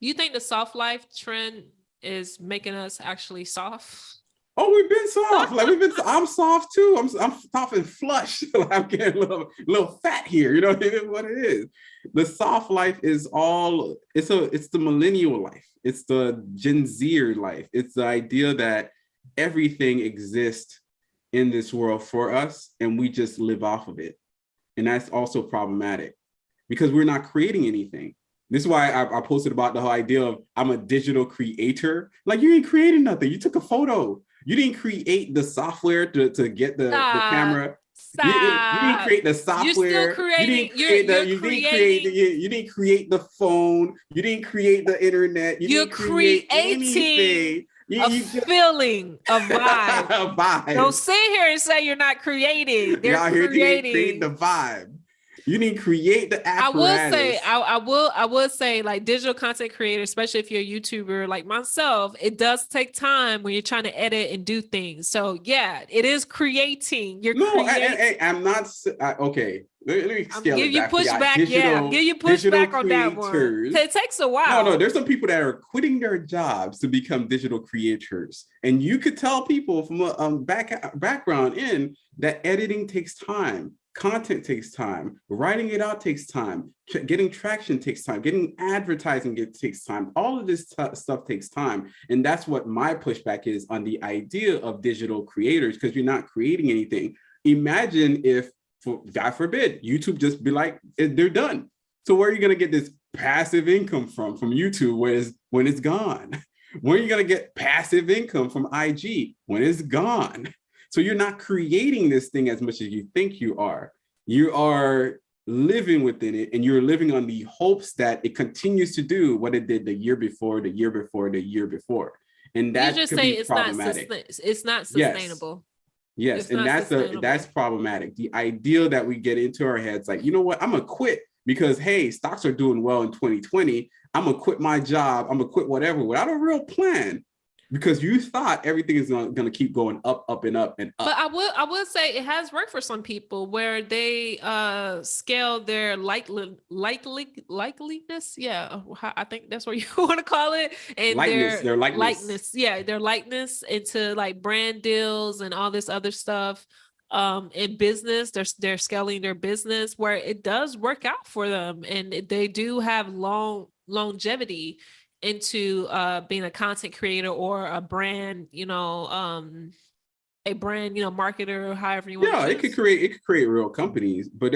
You think the soft life trend is making us actually soft? Oh, we've been soft. I'm soft too. I'm soft and flush. I'm getting a little fat here. You know what it is. The soft life is it's the millennial life. It's the Gen Zer life. It's the idea that everything exists in this world for us, and we just live off of it. And that's also problematic, because we're not creating anything. This is why I posted about the whole idea of I'm a digital creator. Like, you ain't creating nothing. You took a photo. You didn't create the software to get the camera. You didn't create the software. You're still creating. You didn't create the phone. You didn't create the internet. You're didn't create anything. Feeling, a vibe. A vibe. Don't sit here and say you're not creating. They're creating the vibe. You didn't create the apparatus. I would say, like, digital content creator, especially if you're a YouTuber like myself, it does take time when you're trying to edit and do things. So yeah, it is creating. I'm not okay. Let me scale give it you back. pushback. Give you pushback on that one. It takes a while. No, there's some people that are quitting their jobs to become digital creators, and you could tell people from a background in that editing takes time. Content takes time. Writing it out takes time. Getting traction takes time. Getting advertising takes time. All of this stuff takes time. And that's what my pushback is on the idea of digital creators, because you're not creating anything. Imagine if, God forbid, YouTube just be like, they're done. So where are you going to get this passive income from YouTube when it's gone? Where are you going to get passive income from IG when it's gone? So you're not creating this thing as much as you think you are. You are living within it, and you're living on the hopes that it continues to do what it did the year before, the year before, the year before. And that could be problematic. It's not sustainable. Yes, and that's problematic. The idea that we get into our heads, like, you know what, I'm gonna quit because, hey, stocks are doing well in 2020. I'm gonna quit my job. I'm gonna quit whatever without a real plan, because you thought everything is going to keep going up, up, and up, and up. But I would say it has worked for some people where they scale their likeliness. Yeah, I think that's what you want to call it. And their likeness. Yeah, their likeness into like brand deals and all this other stuff. In business, they're scaling their business where it does work out for them, and they do have longevity into being a content creator or a brand, marketer, or however you want. Yeah, it could create real companies, but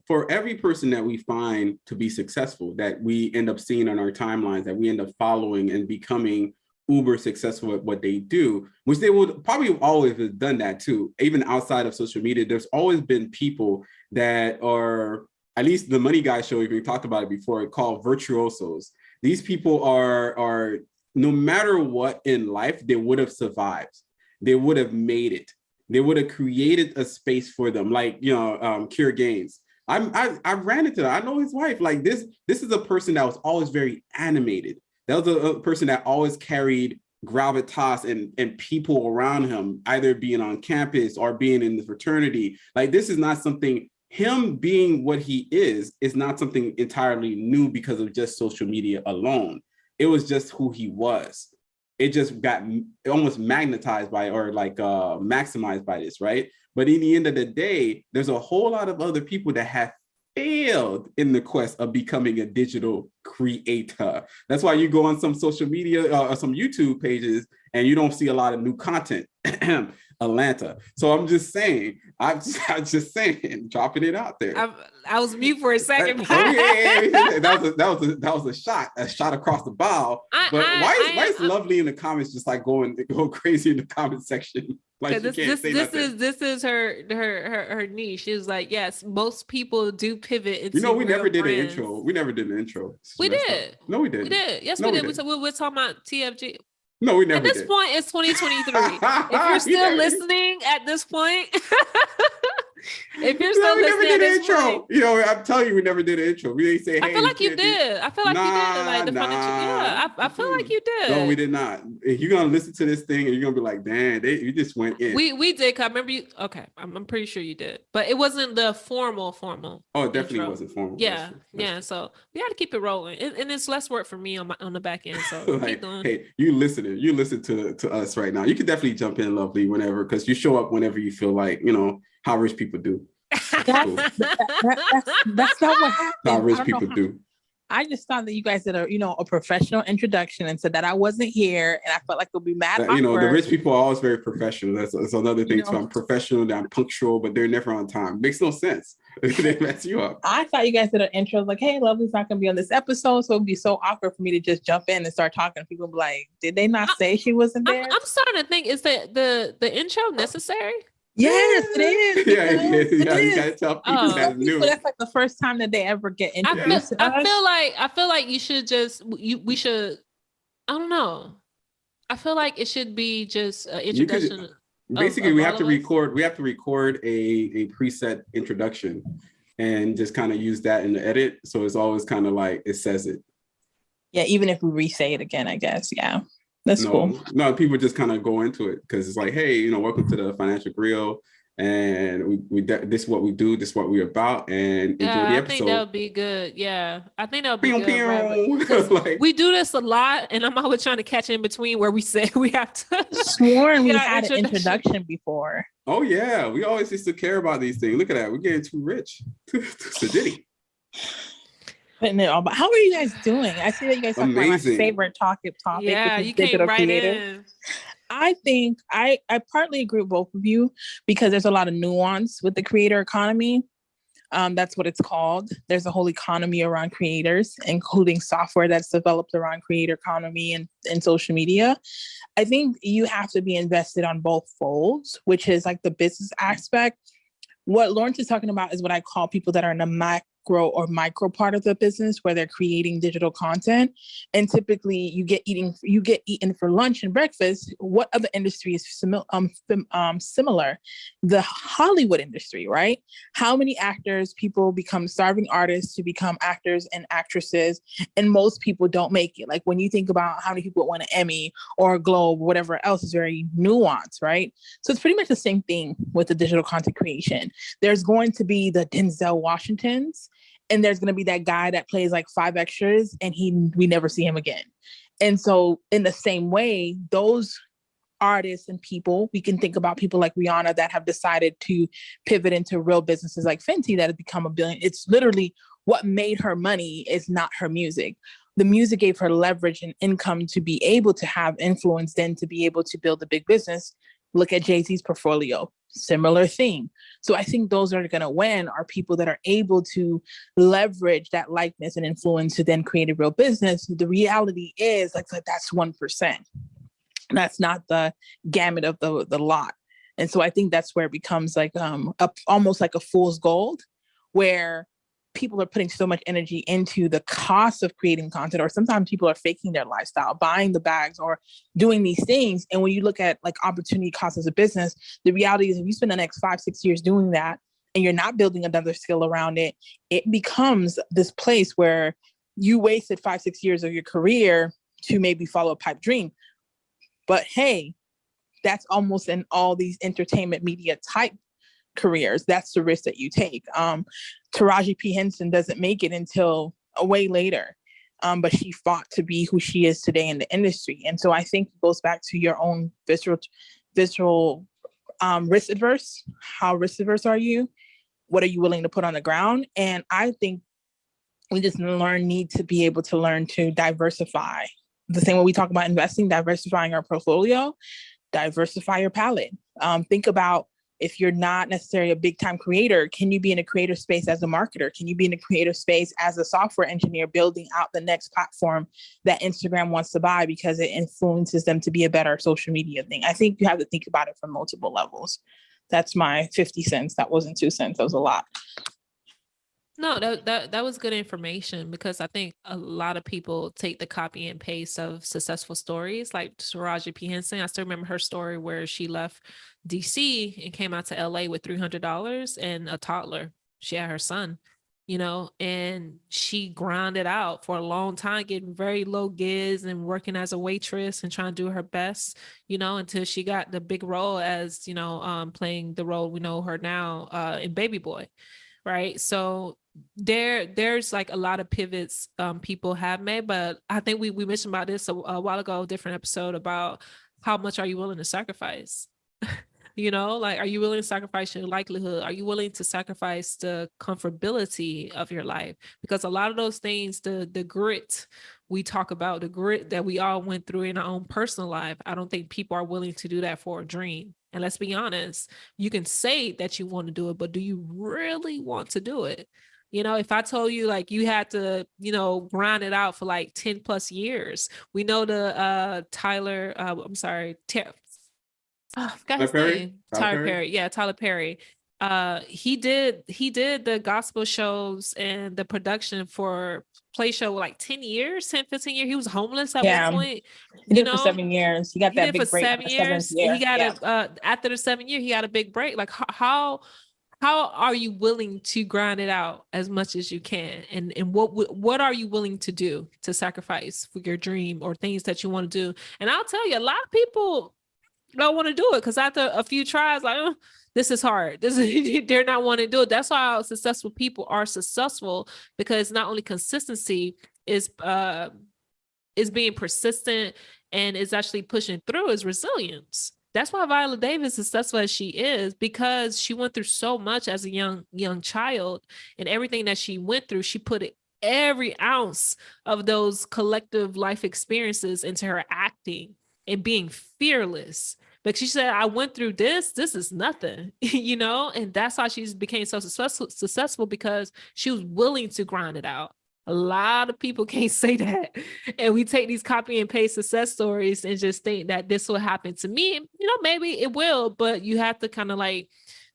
for every person that we find to be successful, that we end up seeing on our timelines, that we end up following and becoming uber successful at what they do, which they would probably always have done that too. Even outside of social media, there's always been people that are at least the Money Guy show, we talked about it before, called virtuosos. These people are no matter what in life, they would have survived. They would have made it. They would have created a space for them, like, Kier Gaines. I ran into that. I know his wife. Like this is a person that was always very animated. That was a person that always carried gravitas and people around him, either being on campus or being in the fraternity. Like this is not something, him being what he is not something entirely new because of just social media alone. It was just who he was. It just got almost magnetized by, or like maximized by this, right? But in the end of the day, there's a whole lot of other people that have failed in the quest of becoming a digital creator. That's why you go on some social media or some YouTube pages and you don't see a lot of new content. Atlanta. So I'm just saying, dropping it out there. I was mute for a second. That was a shot across the bow. But why is Lovely in the comments just like go crazy in the comment section? Like this is her niche. She was like, yes, most people do pivot into we never did an intro. We never did an intro. We did. No, we didn't. We did. Yes, we did. We're talking about TFG. No, we never. At this point, it's 2023. If you're still listening at this point, if you're still listening at this point, I'm telling you, we never did an intro. We didn't say, "Hey." I feel like you did. I feel like you did. Like the financial. Yeah, I feel like you did. No, we did not. If you're gonna listen to this thing and you're gonna be like, "Damn, you just went in." We did. I remember you. Okay, I'm pretty sure you did, but it wasn't the formal. Oh, it definitely intro. wasn't formal. Yeah, yeah. So we got to keep it rolling, and it's less work for me on the back end. So like, keep going. Hey, you listen to us right now. You can definitely jump in, Lovely, whenever, because you show up whenever you feel like, how rich people do. That's not what happened. How rich people do. I just thought that you guys did a professional introduction and said that I wasn't here, and I felt like it would be mad awkward. The rich people are always very professional. That's another thing. So I'm professional, I'm punctual, but they're never on time. Makes no sense. They mess you up. I thought you guys did an intro like, hey, Lovely's not going to be on this episode, so it'd be so awkward for me to just jump in and start talking. People be like, did they not say she wasn't there? I'm starting to think, is the intro necessary? Yes, it is. Yeah, you gotta tell people that new. That's like the first time that they ever get introduced. I feel like you should we should. I don't know. I feel like it should be just an introduction. Basically, we have to record. We have to record a preset introduction, and just kind of use that in the edit. So it's always kind of like it says it. Yeah, even if we re-say it again, I guess. Yeah. That's cool. No, people just kind of go into it because it's like, hey, welcome to the Financial Griot, and we this is what we do, this is what we're about, and enjoy the episode. I think that would be good. Yeah, I think that would be good. Right? We do this a lot, and I'm always trying to catch in between where we say we have to. Sworn we had an introduction before. Oh yeah, we always used to care about these things. Look at that, we're getting too rich. So Diddy. But how are you guys doing? I see that you guys talk about my favorite topic. Yeah, you came right in. I think I partly agree with both of you because there's a lot of nuance with the creator economy. That's what it's called. There's a whole economy around creators, including software that's developed around creator economy and social media. I think you have to be invested on both folds, which is like the business aspect. What Lawrence is talking about is what I call people that are in a macro or micro part of the business where they're creating digital content. And typically you get eaten for lunch and breakfast. What other industry is similar? The Hollywood industry, right? How many actors, people become starving artists to become actors and actresses, and most people don't make it. Like when you think about how many people want an Emmy or a Globe or whatever else, is very nuanced, right? So it's pretty much the same thing with the digital content creation. There's going to be the Denzel Washingtons, and there's going to be that guy that plays like 5 extras and we never see him again. And so in the same way, those artists and people, we can think about people like Rihanna that have decided to pivot into real businesses like Fenty that have become a billion. It's literally what made her money is not her music. The music gave her leverage and income to be able to have influence, then to be able to build a big business. Look at Jay-Z's portfolio, similar thing. So I think those that are going to win are people that are able to leverage that likeness and influence to then create a real business. The reality is like that's 1%. That's not the gamut of the lot. And so I think that's where it becomes like almost like a fool's gold, where people are putting so much energy into the cost of creating content, or sometimes people are faking their lifestyle, buying the bags or doing these things. And when you look at like opportunity cost as a business, the reality is if you spend the next 5-6 years doing that and you're not building another skill around it, it becomes this place where you wasted 5-6 years of your career to maybe follow a pipe dream. But hey, that's almost in all these entertainment media type careers. That's the risk that you take. Taraji P. Henson doesn't make it until a way later, but she fought to be who she is today in the industry. And so I think it goes back to your own visceral risk adverse. How risk adverse are you? What are you willing to put on the ground? And I think we just need to be able to learn to diversify. The same way we talk about investing, diversifying our portfolio, diversify your palette. Think about, if you're not necessarily a big time creator, can you be in a creative space as a marketer? Can you be in a creative space as a software engineer building out the next platform that Instagram wants to buy because it influences them to be a better social media thing? I think you have to think about it from multiple levels. That's my 50 cents. That wasn't 2 cents. That was a lot. No, that was good information, because I think a lot of people take the copy and paste of successful stories like Taraji P. Henson. I still remember her story where she left DC and came out to LA with $300 and a toddler. She had her son, and she grinded out for a long time, getting very low gigs and working as a waitress and trying to do her best, until she got the big role as, playing the role we know her now in Baby Boy. Right. So there's like a lot of pivots people have made, but I think we mentioned about this a while ago, a different episode, about how much are you willing to sacrifice? Like, are you willing to sacrifice your likelihood? Are you willing to sacrifice the comfortability of your life? Because a lot of those things, the grit we talk about, the grit that we all went through in our own personal life, I don't think people are willing to do that for a dream. And let's be honest, you can say that you want to do it, but do you really want to do it? If I told you like you had to, grind it out for like 10 plus years, we know the Tyler name. Tyler Perry. Yeah, Tyler Perry. He did the gospel shows and the production for Play Show like 10 years, 10, 15 years. He was homeless at one point. He did it for 7 years. He got that big break. 7 years. He got after the 7 year, he got a big break. Like how are you willing to grind it out as much as you can? And what are you willing to do to sacrifice for your dream or things that you want to do? And I'll tell you, a lot of people don't want to do it because after a few tries, like, this is hard. They're not wanting to do it. That's why successful people are successful, because not only consistency is being persistent and is actually pushing through, is resilience. That's why Viola Davis is successful as she is, because she went through so much as a young child, and everything that she went through, she put every ounce of those collective life experiences into her acting and being fearless. But she said, I went through this is nothing, and that's how she became so successful, because she was willing to grind it out. A lot of people can't say that. And we take these copy and paste success stories and just think that this will happen to me. Maybe it will, but you have to kind of like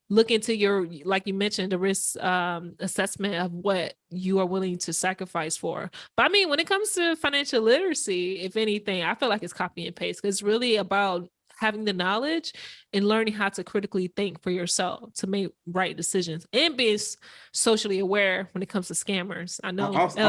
look into your, like you mentioned, the risk assessment of what you are willing to sacrifice for. But I mean, when it comes to financial literacy, if anything, I feel like it's copy and paste, because it's really about having the knowledge and learning how to critically think for yourself to make right decisions, and being socially aware when it comes to scammers. I know. I'm going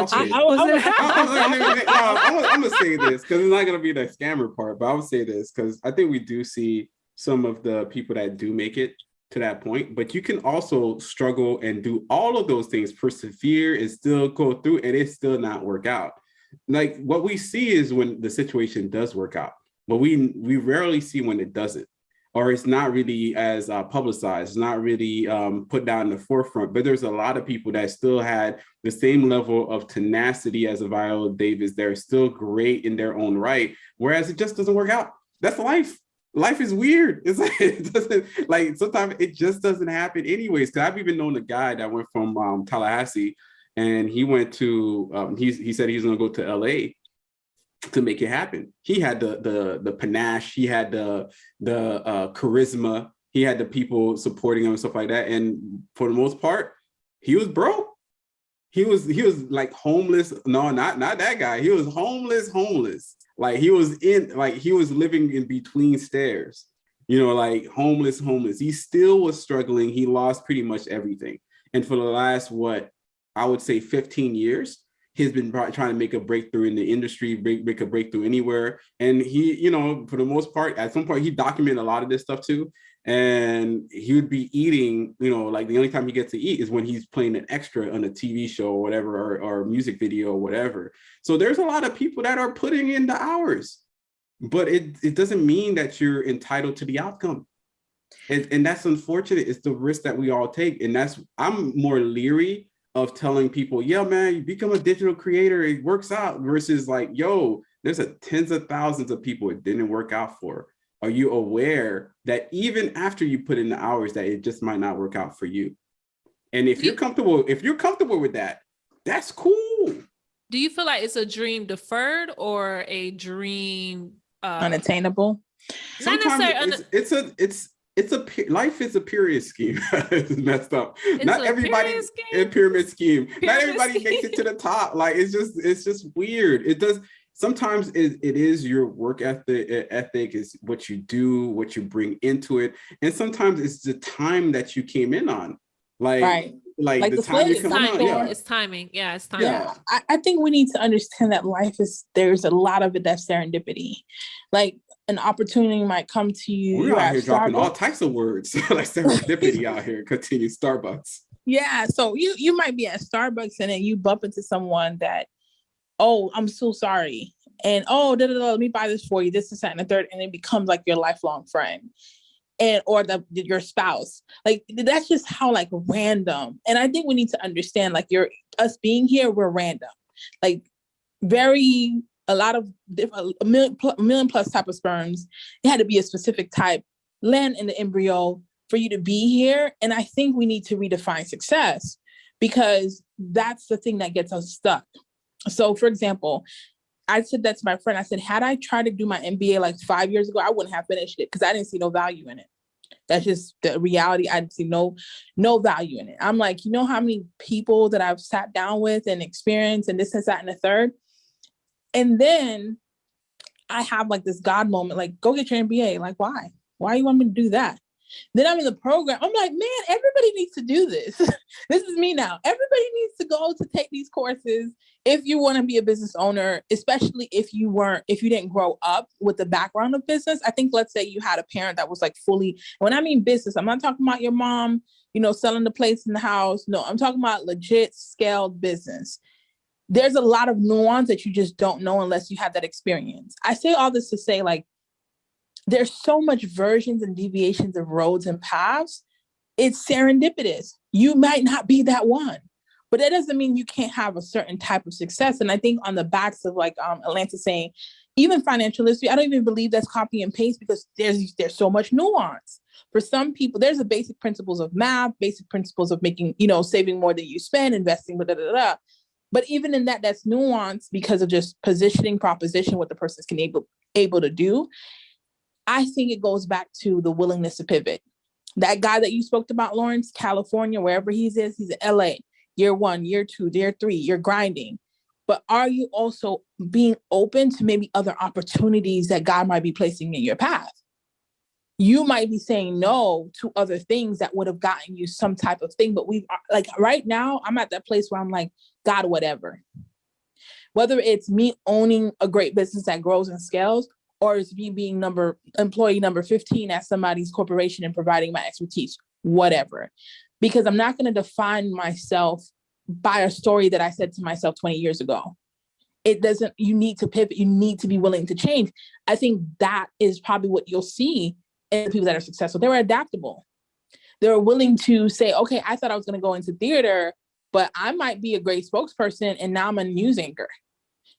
to say this because it's not going to be the scammer part, but I would say this because I think we do see some of the people that do make it to that point, but you can also struggle and do all of those things, persevere and still go through, and it still not work out. Like what we see is when the situation does work out, but we rarely see when it doesn't, or it's not really as publicized, it's not really put down in the forefront. But there's a lot of people that still had the same level of tenacity as a Viola Davis. They're still great in their own right, whereas it just doesn't work out. That's life. Life is weird. It's like, it doesn't, like, sometimes it just doesn't happen anyways. Because I've even known a guy that went from Tallahassee, and he went to he said he's going to go to LA to make it happen. He had the panache, he had the charisma, he had the people supporting him and stuff like that. And for the most part, he was broke. he was like homeless. No, not that guy. He was homeless. Like he was living in between stairs, like homeless. He still was struggling. He lost pretty much everything. And for the last, what I would say 15 years, he's been trying to make a breakthrough in the industry, make a breakthrough anywhere. And he, for the most part, at some point, he documented a lot of this stuff too. And he would be eating, like the only time he gets to eat is when he's playing an extra on a TV show or whatever, or music video or whatever. So there's a lot of people that are putting in the hours, but it doesn't mean that you're entitled to the outcome. And that's unfortunate. It's the risk that we all take. And I'm more leery of telling people, yeah, man, you become a digital creator, it works out, versus like, yo, there's tens of thousands of people it didn't work out for. Are you aware that even after you put in the hours, that it just might not work out for you? And if you're comfortable with that, that's cool. Do you feel like it's a dream deferred or a dream unattainable? Sometimes life is a period scheme. It's messed up. Not everybody in pyramid scheme. Not everybody makes it to the top. Like it's just weird. It does. Sometimes it is your work ethic is what you do, what you bring into it. And sometimes it's the time that you came in on. Like the time you come on. Yeah. It's timing. Yeah, it's timing. Yeah. I think we need to understand that there's a lot of it that's serendipity. Like an opportunity might come to you. We're out here dropping all types of words like serendipity out here. Continue Starbucks. Yeah. So you might be at Starbucks and then you bump into someone that, oh, I'm so sorry. And let me buy this for you. This is that and the third. And it becomes like your lifelong friend. Or your spouse. Like that's just how like random. And I think we need to understand like us being here, we're random. Like a million plus type of sperms. It had to be a specific type, land in the embryo for you to be here. And I think we need to redefine success, because that's the thing that gets us stuck. So for example, I said that to my friend. I said, had I tried to do my MBA like 5 years ago, I wouldn't have finished it because I didn't see no value in it. That's just the reality. I see no value in it. I'm like, you know how many people that I've sat down with and experienced and this and that and the third. And then I have like this God moment, like, go get your MBA. Like, why? Why you want me to do that? Then I'm in the program. I'm like, man, everybody needs to do this. This is me now. Everybody needs to go to take these courses if you want to be a business owner, especially if you didn't grow up with the background of business. I think, let's say you had a parent that was like fully, when I mean business, I'm not talking about your mom, selling the place in the house. No, I'm talking about legit scaled business. There's a lot of nuance that you just don't know unless you have that experience. I say all this to say, like, there's so much versions and deviations of roads and paths. It's serendipitous. You might not be that one, but that doesn't mean you can't have a certain type of success. And I think on the backs of like Atlanta saying, even financial literacy, I don't even believe that's copy and paste, because there's so much nuance. For some people, there's the basic principles of math, basic principles of making, saving more than you spend, investing, But even in that's nuance because of just positioning, proposition, what the person's able to do. I think it goes back to the willingness to pivot. That guy that you spoke about, Lawrence, California, wherever he's in LA, year 1, year 2, year 3, you're grinding. But are you also being open to maybe other opportunities that God might be placing in your path? You might be saying no to other things that would have gotten you some type of thing. But like right now, I'm at that place where I'm like, God, whatever. Whether it's me owning a great business that grows and scales, or it's me being employee number 15 at somebody's corporation and providing my expertise, whatever. Because I'm not going to define myself by a story that I said to myself 20 years ago. You need to pivot. You need to be willing to change. I think that is probably what you'll see in the people that are successful. They were adaptable. They were willing to say, okay, I thought I was going to go into theater, but I might be a great spokesperson and now I'm a news anchor.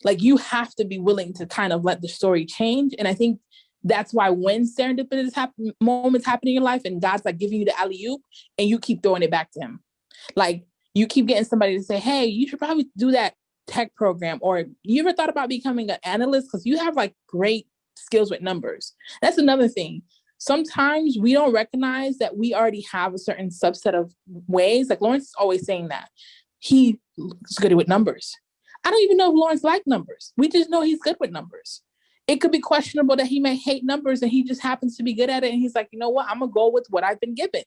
Like, you have to be willing to kind of let the story change. And I think that's why when serendipitous moments happen in your life and God's like giving you the alley-oop and you keep throwing it back to him. Like, you keep getting somebody to say, hey, you should probably do that tech program. Or you ever thought about becoming an analyst? Because you have like great skills with numbers. That's another thing. Sometimes we don't recognize that we already have a certain subset of ways. Like Lawrence is always saying that. He's good with numbers. I don't even know if Lawrence likes numbers. We just know he's good with numbers. It could be questionable that he may hate numbers and he just happens to be good at it. And he's like, you know what? I'm going to go with what I've been given.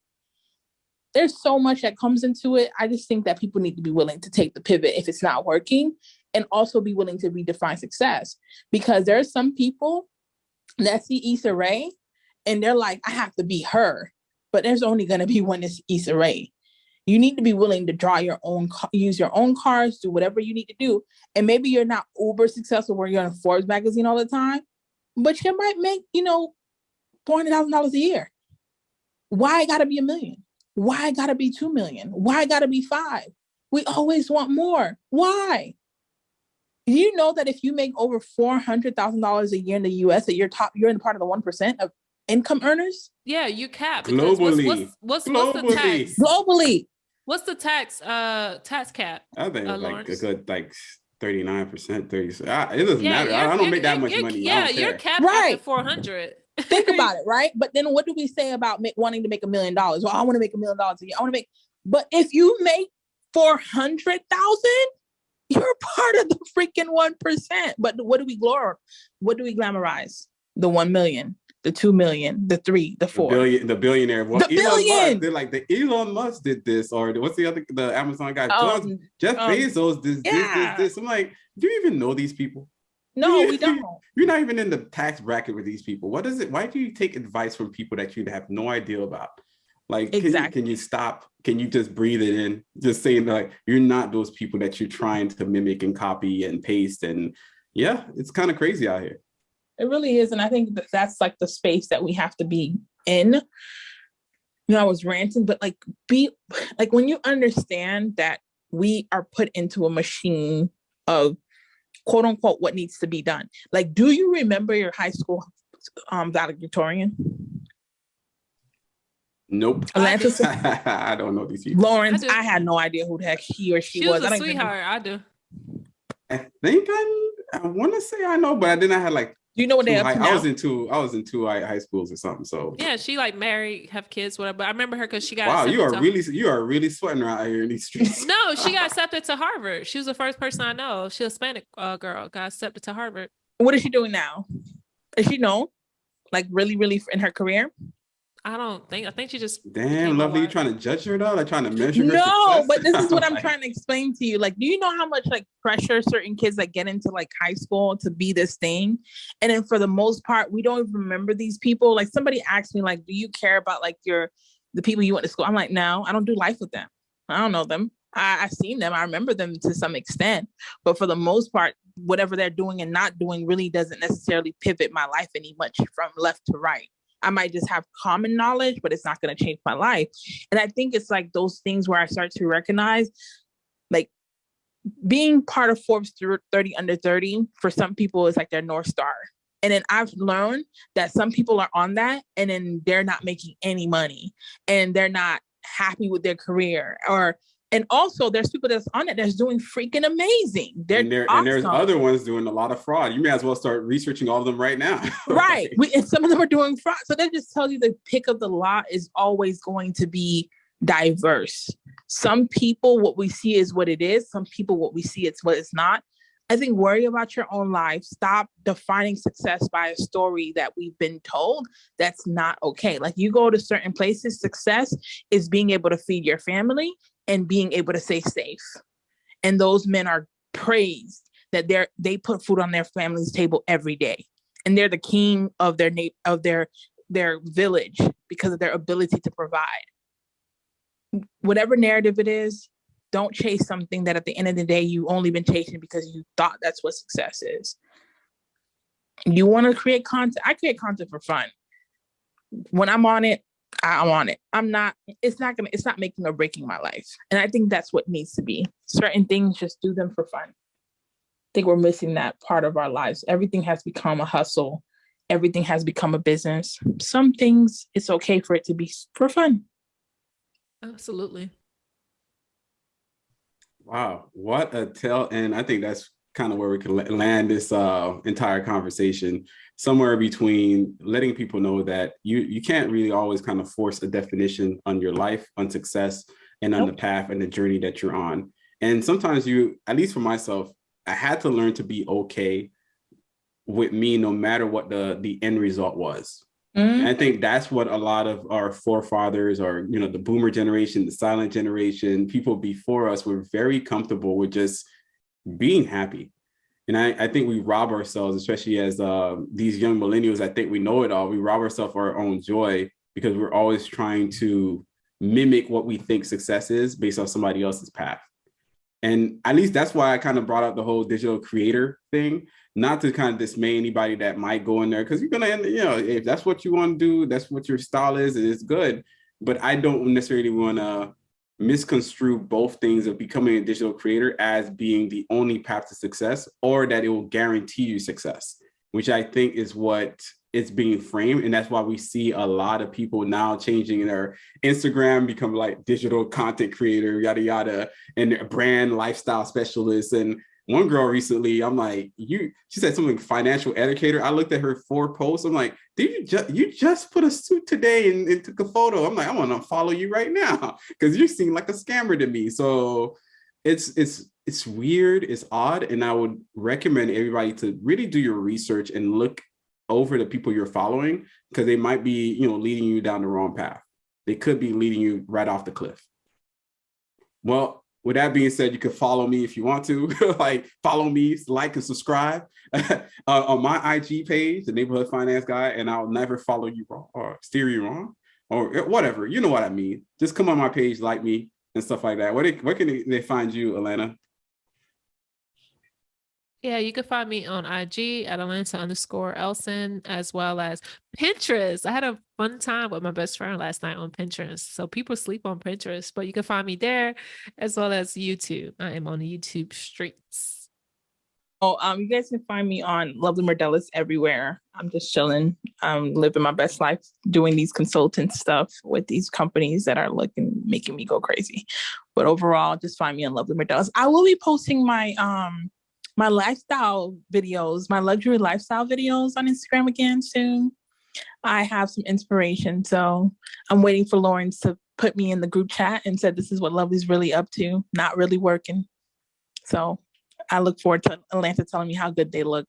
There's so much that comes into it. I just think that people need to be willing to take the pivot if it's not working, and also be willing to redefine success. Because there are some people that see Issa Rae and they're like, I have to be her. But there's only going to be one Issa Rae. You need to be willing to draw your own, use your own cars, do whatever you need to do. And maybe you're not uber successful where you're in Forbes magazine all the time, but you might make, $400,000 a year. Why I gotta be $1 million? Why I gotta be 2 million? Why I gotta be 5? We always want more. Why? Do you know that if you make over $400,000 a year in the US, that you're in part of the 1% of income earners? Yeah, you cap. Globally. What's the tax? Globally. What's the tax cap? I think like a good 39%, 30. It doesn't matter. I don't make that much money. Yeah, you're capped at 400. Think about it, right? But then what do we say about wanting to make $1 million? Well, I want to make $1 million a year. I want to make, but if you make 400,000, you're part of the freaking 1%. But what do we glamorize? The 1 million, the 2 million, the 3, the 4. The billionaire. Well, the billion. Musk, they're like the Elon Musk did this, or what's the Amazon guy? Jeff Bezos did this. I'm like, do you even know these people? No, we don't. You're not even in the tax bracket with these people. What is it? Why do you take advice from people that you have no idea about? Like, can you stop? Can you just breathe it in? Just saying like, you're not those people that you're trying to mimic and copy and paste. And yeah, it's kind of crazy out here. It really is. And I think that's like the space that we have to be in. I was ranting, but when you understand that we are put into a machine of quote unquote what needs to be done. Like, do you remember your high school valedictorian? Nope. I don't know these people. Lawrence, I had no idea who the heck he or she was. She was a sweetheart. I do. I think I want to say I know, but I didn't have like. Do you know what they up to now? I was in two high schools or something. So yeah, she like married, have kids, whatever. But I remember her because she got. Wow, you are really sweating around here in these streets. No, she got accepted to Harvard. She was the first person I know. She's a Hispanic girl, got accepted to Harvard. What is she doing now? Is she known? Like really, really in her career? I think she just. Damn, Lovely, you trying to judge her though? Like trying to measure her No, success? but this is what I'm trying to explain to you. Like, do you know how much like pressure certain kids that get into like high school to be this thing? And then for the most part, we don't even remember these people. Like somebody asked me, like, do you care about like the people you went to school? I'm like, no, I don't do life with them. I don't know them. I've seen them. I remember them to some extent. But for the most part, whatever they're doing and not doing really doesn't necessarily pivot my life any much from left to right. I might just have common knowledge, but it's not going to change my life. And I think it's like those things where I start to recognize, like being part of Forbes 30 under 30 for some people is like their North Star. And then I've learned that some people are on that and then they're not making any money and they're not happy with their career and also there's people that's on it that's doing freaking amazing. And there's other ones doing a lot of fraud. You may as well start researching all of them right now. Right. And some of them are doing fraud. So that just tells you the pick of the lot is always going to be diverse. Some people, what we see is what it is. Some people, what we see is what it's not. I think worry about your own life. Stop defining success by a story that we've been told. That's not okay. Like you go to certain places, success is being able to feed your family and being able to stay safe. And those men are praised that they put food on their family's table every day. And they're the king of their village because of their ability to provide. Whatever narrative it is, don't chase something that at the end of the day, you only been chasing because you thought that's what success is. You want to create content. I create content for fun. When I'm on it, I'm on it. It's not making or breaking my life. And I think that's what needs to be. Certain things, just do them for fun. I think we're missing that part of our lives. Everything has become a hustle. Everything has become a business. Some things, it's okay for it to be for fun. Absolutely. Wow. What a tell. And I think that's kind of where we can land this entire conversation, somewhere between letting people know that you can't really always kind of force a definition on your life, on success, and on the path and the journey that you're on. And sometimes at least for myself, I had to learn to be okay with me, no matter what the end result was. Mm-hmm. And I think that's what a lot of our forefathers, or, the boomer generation, the silent generation, people before us were very comfortable with just being happy. And I think we rob ourselves, especially as these young millennials. I think we know it all. We rob ourselves of our own joy because we're always trying to mimic what we think success is based on somebody else's path. And at least that's why I kind of brought up the whole digital creator thing, not to kind of dismay anybody that might go in there, because you're going to end, if that's what you want to do, that's what your style is, and it's good. But I don't necessarily want to misconstrue both things of becoming a digital creator as being the only path to success, or that it will guarantee you success, which I think is what it's being framed. And that's why we see a lot of people now changing their Instagram, become like digital content creator, yada, yada, and brand lifestyle specialists. And one girl recently, I'm like, she said something financial educator. I looked at her 4 posts. I'm like, did you just put a suit today and took a photo? I'm like, I want to follow you right now because you seem like a scammer to me. So it's weird, it's odd. And I would recommend everybody to really do your research and look over the people you're following, because they might be, leading you down the wrong path. They could be leading you right off the cliff. Well, with that being said, you can follow me if you want to. Follow me, like and subscribe on my IG page, the Neighborhood Finance Guy, and I'll never follow you wrong or steer you wrong or whatever. You know what I mean. Just come on my page, like me and stuff like that. Where can they find you, Alana? Yeah, you can find me on IG at Atlanta_Elson, as well as Pinterest. I had a fun time with my best friend last night on Pinterest. So people sleep on Pinterest, but you can find me there, as well as YouTube. I am on the YouTube streets. You guys can find me on Lovely Merdelis everywhere. I'm just chilling. I'm living my best life, doing these consultant stuff with these companies that are making me go crazy. But overall, just find me on Lovely Merdelis. I will be posting my lifestyle videos, my luxury lifestyle videos on Instagram again soon. I have some inspiration. So I'm waiting for Lawrence to put me in the group chat and said, this is what Lovely's really up to, not really working. So I look forward to Atlanta telling me how good they look.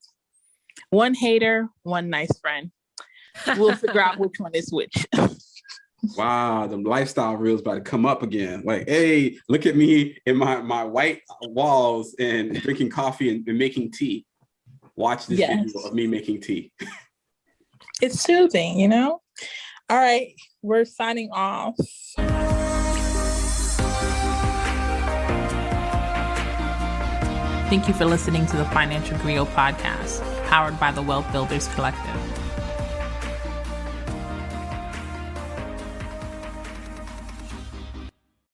One hater, one nice friend. We'll figure out which one is which. Wow, the lifestyle reels about to come up again. Like, hey, look at me in my white walls and drinking coffee and making tea. Watch this video of me making tea. It's soothing, All right, we're signing off. Thank you for listening to the Financial Griot podcast, powered by the Wealth Builders Collective.